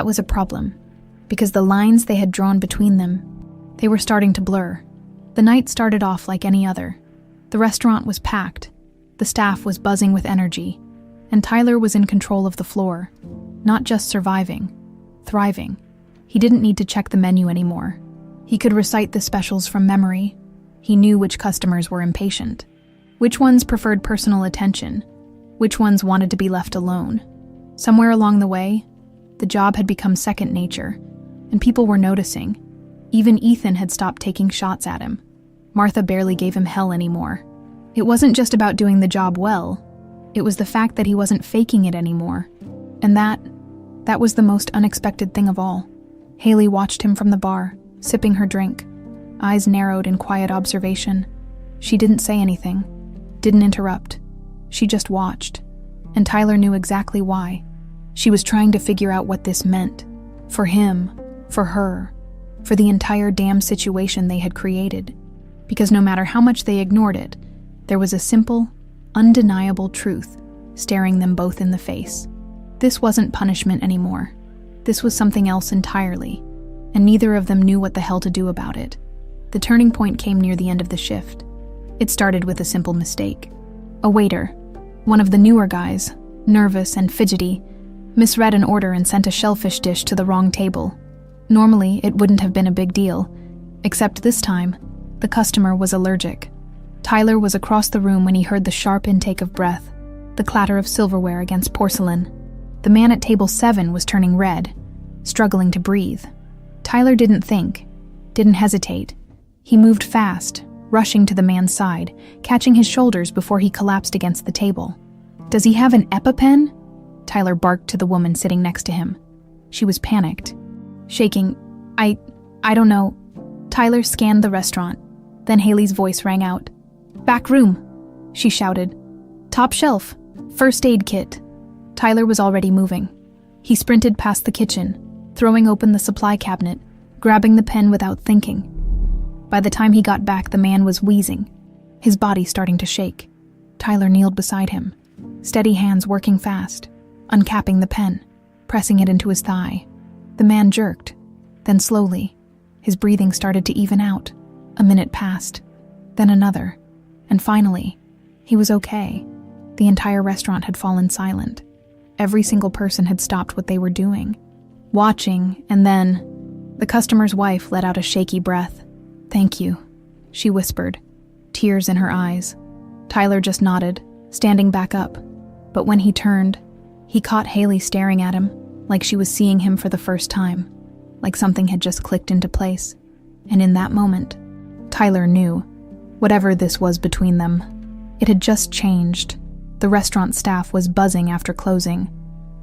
was a problem, because the lines they had drawn between them, they were starting to blur. The night started off like any other. The restaurant was packed, the staff was buzzing with energy, and Tyler was in control of the floor, not just surviving, thriving. He didn't need to check the menu anymore. He could recite the specials from memory. He knew which customers were impatient, which ones preferred personal attention, which ones wanted to be left alone. Somewhere along the way, the job had become second nature, and people were noticing. Even Ethan had stopped taking shots at him. Martha barely gave him hell anymore. It wasn't just about doing the job well. It was the fact that he wasn't faking it anymore. And that was the most unexpected thing of all. Haley watched him from the bar, sipping her drink, eyes narrowed in quiet observation. She didn't say anything, didn't interrupt. She just watched. And Tyler knew exactly why. She was trying to figure out what this meant. For him, for her, for the entire damn situation they had created. Because no matter how much they ignored it, there was a simple, undeniable truth staring them both in the face. This wasn't punishment anymore. This was something else entirely, and neither of them knew what the hell to do about it. The turning point came near the end of the shift. It started with a simple mistake. A waiter, one of the newer guys, nervous and fidgety, misread an order and sent a shellfish dish to the wrong table. Normally, it wouldn't have been a big deal, except this time, the customer was allergic. Tyler was across the room when he heard the sharp intake of breath, the clatter of silverware against porcelain. The man at table 7 was turning red, struggling to breathe. Tyler didn't think, didn't hesitate. He moved fast, rushing to the man's side, catching his shoulders before he collapsed against the table. "Does he have an EpiPen?" Tyler barked to the woman sitting next to him. She was panicked, shaking. I don't know." Tyler scanned the restaurant. Then Haley's voice rang out. "Back room," she shouted. "Top shelf, first aid kit." Tyler was already moving. He sprinted past the kitchen, throwing open the supply cabinet, grabbing the pen without thinking. By the time he got back, the man was wheezing, his body starting to shake. Tyler kneeled beside him, steady hands working fast, uncapping the pen, pressing it into his thigh. The man jerked, then slowly, his breathing started to even out. A minute passed, then another, and finally, he was okay. The entire restaurant had fallen silent. Every single person had stopped what they were doing, watching, and then the customer's wife let out a shaky breath. "Thank you," she whispered, tears in her eyes. Tyler just nodded, standing back up. But when he turned, he caught Haley staring at him, like she was seeing him for the first time, like something had just clicked into place. And in that moment, Tyler knew, whatever this was between them, it had just changed. The restaurant staff was buzzing after closing.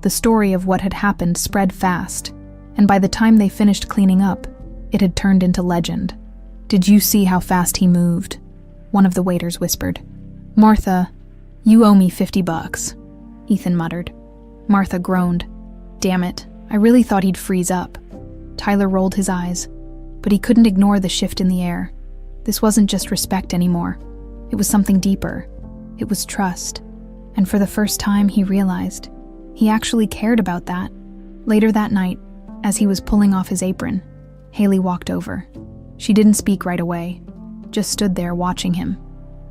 The story of what had happened spread fast, and by the time they finished cleaning up, it had turned into legend. "Did you see how fast he moved?" one of the waiters whispered. "Martha, you owe me $50, Ethan muttered. Martha groaned. "Damn it, I really thought he'd freeze up." Tyler rolled his eyes, but he couldn't ignore the shift in the air. This wasn't just respect anymore. It was something deeper. It was trust. And for the first time, he realized he actually cared about that. Later that night, as he was pulling off his apron, Haley walked over. She didn't speak right away, just stood there watching him.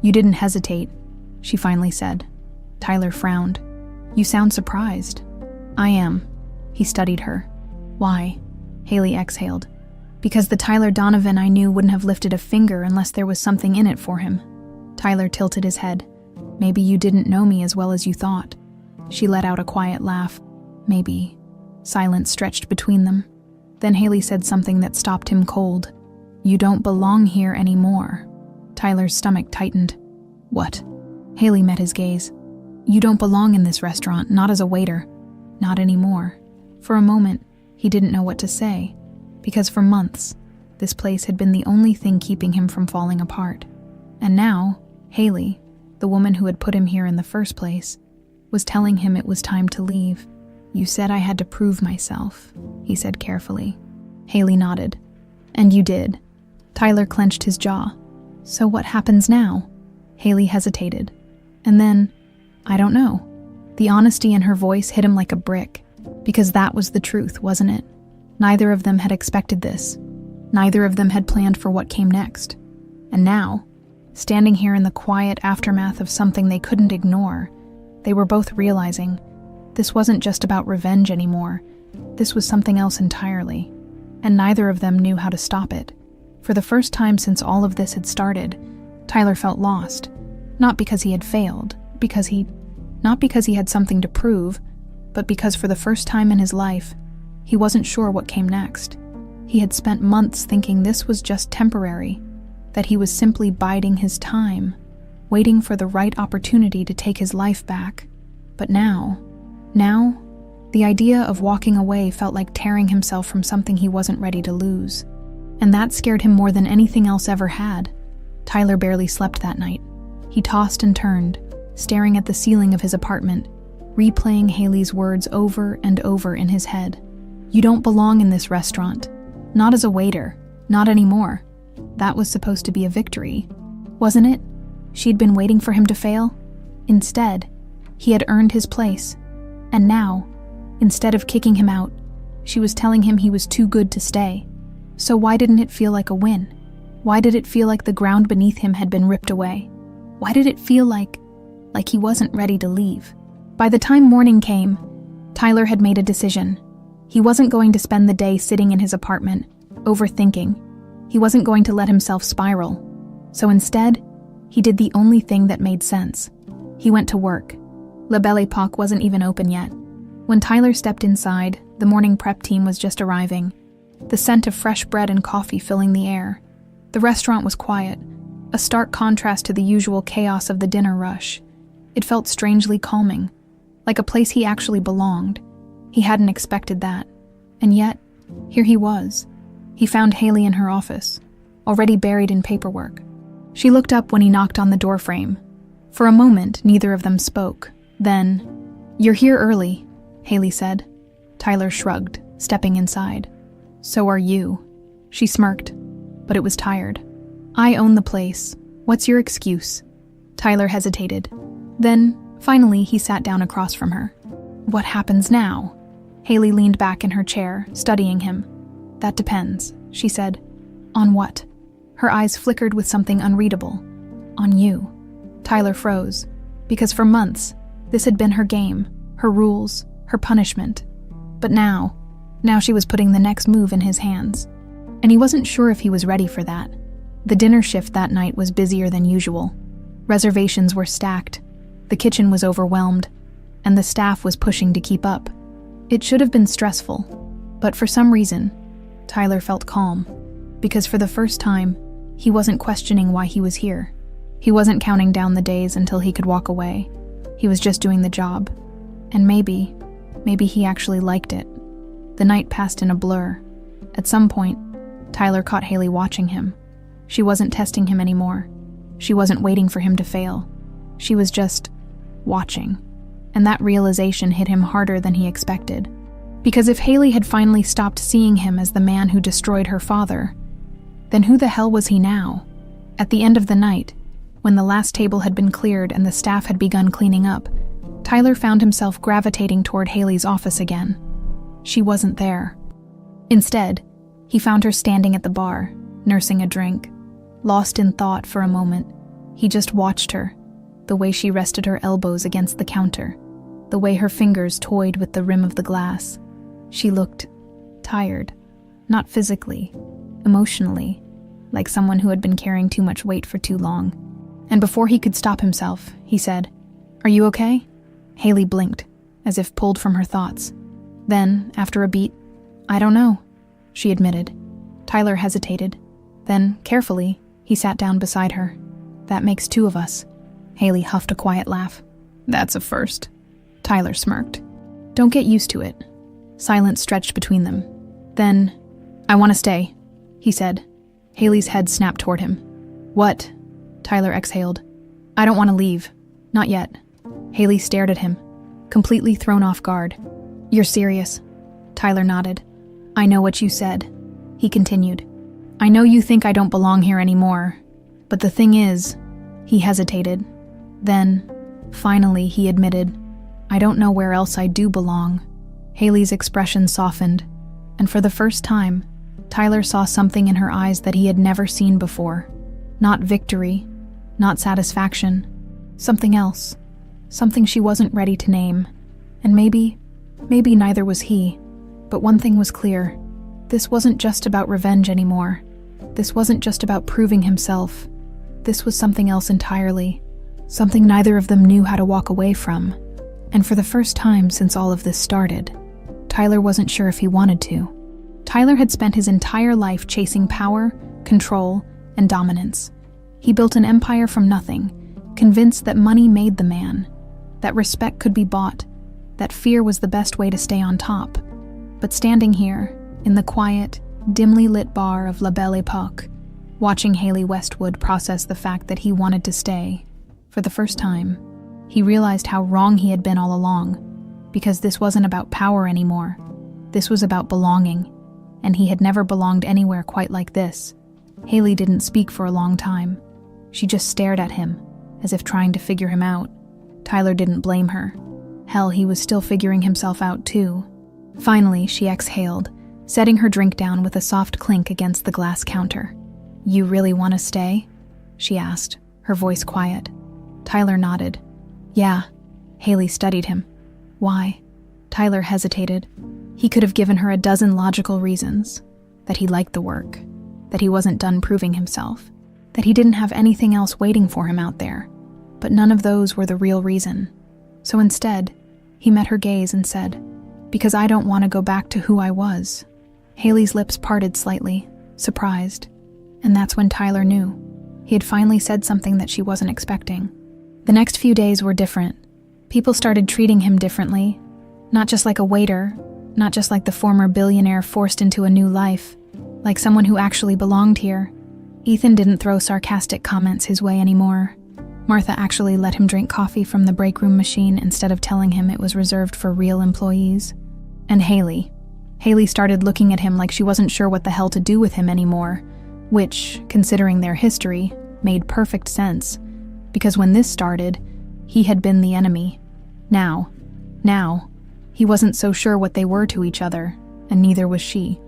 "You didn't hesitate," she finally said. Tyler frowned. "You sound surprised." "I am." He studied her. "Why?" Haley exhaled. "Because the Tyler Donovan I knew wouldn't have lifted a finger unless there was something in it for him." Tyler tilted his head. "Maybe you didn't know me as well as you thought." She let out a quiet laugh. "Maybe." Silence stretched between them. Then Haley said something that stopped him cold. "You don't belong here anymore." Tyler's stomach tightened. "What?" Haley met his gaze. "You don't belong in this restaurant, not as a waiter. Not anymore." For a moment, he didn't know what to say, because for months, this place had been the only thing keeping him from falling apart. And now, Haley, the woman who had put him here in the first place, was telling him it was time to leave. "You said I had to prove myself," he said carefully. Haley nodded. "And you did." Tyler clenched his jaw. "So what happens now?" Haley hesitated. And then, "I don't know." The honesty in her voice hit him like a brick, because that was the truth, wasn't it? Neither of them had expected this. Neither of them had planned for what came next. And now, standing here in the quiet aftermath of something they couldn't ignore, they were both realizing this wasn't just about revenge anymore. This was something else entirely, and neither of them knew how to stop it. For the first time since all of this had started, Tyler felt lost, not because he had failed, not because he had something to prove, but because for the first time in his life, he wasn't sure what came next. He had spent months thinking this was just temporary, that he was simply biding his time, waiting for the right opportunity to take his life back. But now, the idea of walking away felt like tearing himself from something he wasn't ready to lose. And that scared him more than anything else ever had. Tyler barely slept that night. He tossed and turned, staring at the ceiling of his apartment, replaying Haley's words over and over in his head. "You don't belong in this restaurant. Not as a waiter. Not anymore." That was supposed to be a victory, wasn't it? She'd been waiting for him to fail. Instead, he had earned his place. And now, instead of kicking him out, she was telling him he was too good to stay. So why didn't it feel like a win? Why did it feel like the ground beneath him had been ripped away? Why did it feel like he wasn't ready to leave? By the time morning came, Tyler had made a decision. He wasn't going to spend the day sitting in his apartment, overthinking. He wasn't going to let himself spiral. So instead, he did the only thing that made sense. He went to work. La Belle Epoque wasn't even open yet. When Tyler stepped inside, the morning prep team was just arriving, the scent of fresh bread and coffee filling the air. The restaurant was quiet, a stark contrast to the usual chaos of the dinner rush. It felt strangely calming, like a place he actually belonged. He hadn't expected that. And yet, here he was. He found Haley in her office, already buried in paperwork. She looked up when he knocked on the doorframe. For a moment, neither of them spoke. Then, "You're here early," Haley said. Tyler shrugged, stepping inside. "So are you." She smirked, but it was tired. "I own the place. What's your excuse?" Tyler hesitated. Then, finally, he sat down across from her. "What happens now?" Haley leaned back in her chair, studying him. "That depends," she said. "On what?" Her eyes flickered with something unreadable. "On you." Tyler froze, because for months, this had been her game, her rules, her punishment. But now she was putting the next move in his hands. And he wasn't sure if he was ready for that. The dinner shift that night was busier than usual. Reservations were stacked, the kitchen was overwhelmed, and the staff was pushing to keep up. It should have been stressful, but for some reason, Tyler felt calm, because for the first time, he wasn't questioning why he was here. He wasn't counting down the days until he could walk away. He was just doing the job. And maybe he actually liked it. The night passed in a blur. At some point, Tyler caught Haley watching him. She wasn't testing him anymore. She wasn't waiting for him to fail. She was just watching. And that realization hit him harder than he expected. Because if Haley had finally stopped seeing him as the man who destroyed her father, then who the hell was he now? At the end of the night, when the last table had been cleared and the staff had begun cleaning up, Tyler found himself gravitating toward Haley's office again. She wasn't there. Instead, he found her standing at the bar, nursing a drink. Lost in thought for a moment, he just watched her, the way she rested her elbows against the counter, the way her fingers toyed with the rim of the glass. She looked tired, not physically, emotionally, like someone who had been carrying too much weight for too long. And before he could stop himself, he said, "Are you okay?" Haley blinked, as if pulled from her thoughts. Then, after a beat, "I don't know," she admitted. Tyler hesitated. Then, carefully, he sat down beside her. "That makes two of us." Haley huffed a quiet laugh. "That's a first." Tyler smirked. "Don't get used to it." Silence stretched between them. Then, "I want to stay," he said. Haley's head snapped toward him. "What?" Tyler exhaled. "I don't want to leave. Not yet." Haley stared at him, completely thrown off guard. "You're serious?" Tyler nodded. "I know what you said," he continued. "I know you think I don't belong here anymore. But the thing is," he hesitated. Then, finally, he admitted, "I don't know where else I do belong." Haley's expression softened, and for the first time, Tyler saw something in her eyes that he had never seen before. Not victory, not satisfaction. Something else. Something she wasn't ready to name. And maybe neither was he. But one thing was clear. This wasn't just about revenge anymore. This wasn't just about proving himself. This was something else entirely. Something neither of them knew how to walk away from. And for the first time since all of this started, Tyler wasn't sure if he wanted to. Tyler had spent his entire life chasing power, control, and dominance. He built an empire from nothing, convinced that money made the man, that respect could be bought, that fear was the best way to stay on top. But standing here, in the quiet, dimly lit bar of La Belle Epoque, watching Hayley Westwood process the fact that he wanted to stay, for the first time, he realized how wrong he had been all along, because this wasn't about power anymore. This was about belonging, and he had never belonged anywhere quite like this. Hayley didn't speak for a long time. She just stared at him, as if trying to figure him out. Tyler didn't blame her. Hell, he was still figuring himself out too. Finally, she exhaled, setting her drink down with a soft clink against the glass counter. "You really want to stay?" she asked, her voice quiet. Tyler nodded. "Yeah." Hayley studied him. "Why?" Tyler hesitated. He could have given her a dozen logical reasons. That he liked the work. That he wasn't done proving himself. That he didn't have anything else waiting for him out there. But none of those were the real reason. So instead, he met her gaze and said, "Because I don't want to go back to who I was." Hayley's lips parted slightly, surprised. And that's when Tyler knew. He had finally said something that she wasn't expecting. The next few days were different. People started treating him differently. Not just like a waiter, not just like the former billionaire forced into a new life, like someone who actually belonged here. Ethan didn't throw sarcastic comments his way anymore. Martha actually let him drink coffee from the break room machine instead of telling him it was reserved for real employees. And Hayley started looking at him like she wasn't sure what the hell to do with him anymore, which, considering their history, made perfect sense, because when this started, he had been the enemy. Now, he wasn't so sure what they were to each other, and neither was she.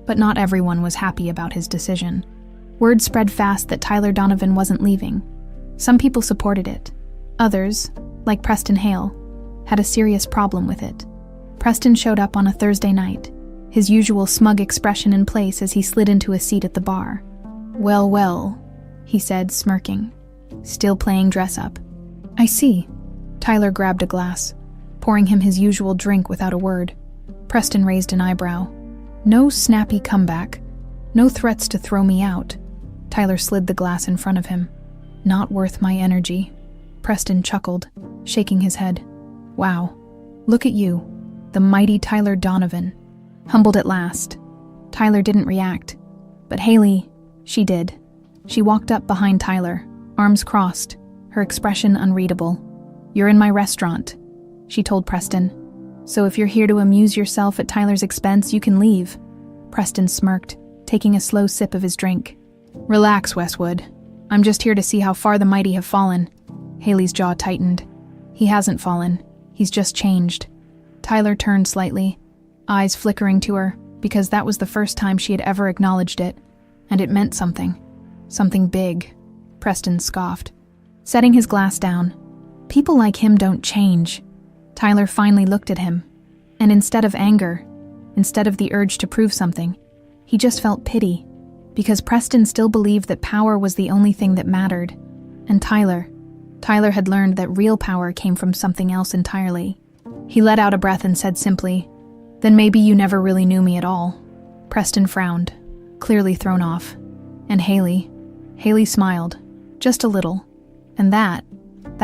But not everyone was happy about his decision. Word spread fast that Tyler Donovan wasn't leaving. Some people supported it. Others, like Preston Hale, had a serious problem with it. Preston showed up on a Thursday night, his usual smug expression in place as he slid into a seat at the bar. Well, he said, smirking, still playing dress-up. "I see." Tyler grabbed a glass, pouring him his usual drink without a word. Preston raised an eyebrow. No snappy comeback. No threats to throw me out. Tyler slid the glass in front of him. "Not worth my energy." Preston chuckled, shaking his head. "Wow. Look at you. The mighty Tyler Donovan." Humbled at last. Tyler didn't react. But Hayley, she did. She walked up behind Tyler, arms crossed, her expression unreadable. "You're in my restaurant," she told Preston. "So if you're here to amuse yourself at Tyler's expense, you can leave." Preston smirked, taking a slow sip of his drink. "Relax, Westwood. I'm just here to see how far the mighty have fallen." Hayley's jaw tightened. "He hasn't fallen. He's just changed." Tyler turned slightly, eyes flickering to her, because that was the first time she had ever acknowledged it, and it meant something. Something big. Preston scoffed, setting his glass down. "People like him don't change." Tyler finally looked at him, and instead of anger, instead of the urge to prove something, he just felt pity, because Preston still believed that power was the only thing that mattered. And Tyler had learned that real power came from something else entirely. He let out a breath and said simply, "Then maybe you never really knew me at all." Preston frowned, clearly thrown off. And Hayley smiled, just a little. And that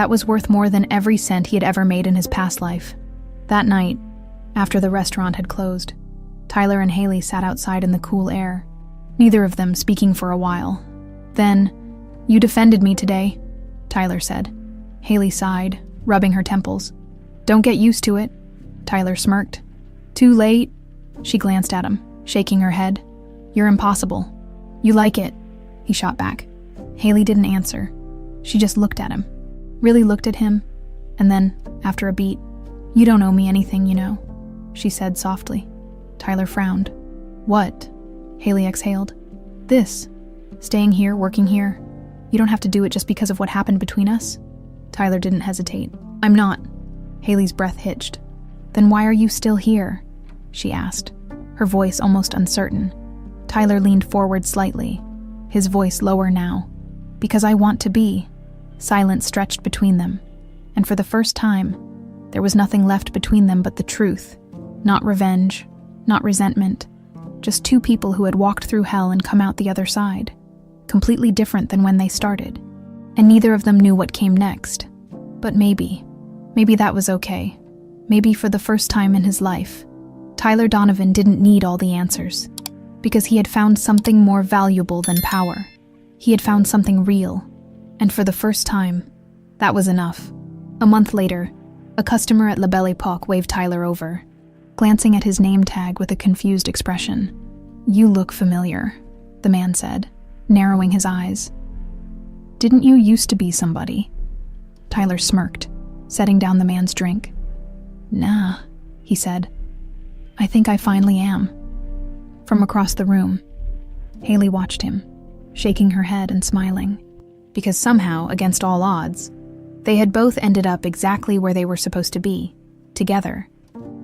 was worth more than every cent he had ever made in his past life. That night, after the restaurant had closed, Tyler and Hayley sat outside in the cool air, neither of them speaking for a while. Then, "You defended me today," Tyler said. Hayley sighed, rubbing her temples. "Don't get used to it," Tyler smirked. "Too late?" She glanced at him, shaking her head. "You're impossible." "You like it," he shot back. Hayley didn't answer. She just looked at him, really looked at him, and then, after a beat, "You don't owe me anything, you know," she said softly. Tyler frowned. "What?" Hayley exhaled. "This. Staying here, working here. You don't have to do it just because of what happened between us? Tyler didn't hesitate. I'm not. Haley's breath hitched. Then why are you still here? She asked, her voice almost uncertain. Tyler leaned forward slightly, his voice lower now. Because I want to be. Silence stretched between them, and for the first time, there was nothing left between them but the truth. Not revenge, not resentment, just two people who had walked through hell and come out the other side, completely different than when they started. And neither of them knew what came next. But maybe that was okay. Maybe for the first time in his life, Tyler Donovan didn't need all the answers, because he had found something more valuable than power. He had found something real, and for the first time, that was enough. A month later, a customer at La Belle Epoque waved Tyler over, glancing at his name tag with a confused expression. You look familiar, the man said, narrowing his eyes. Didn't you used to be somebody? Tyler smirked, setting down the man's drink. Nah, he said. I think I finally am. From across the room, Haley watched him, shaking her head and smiling, because somehow, against all odds, they had both ended up exactly where they were supposed to be, together.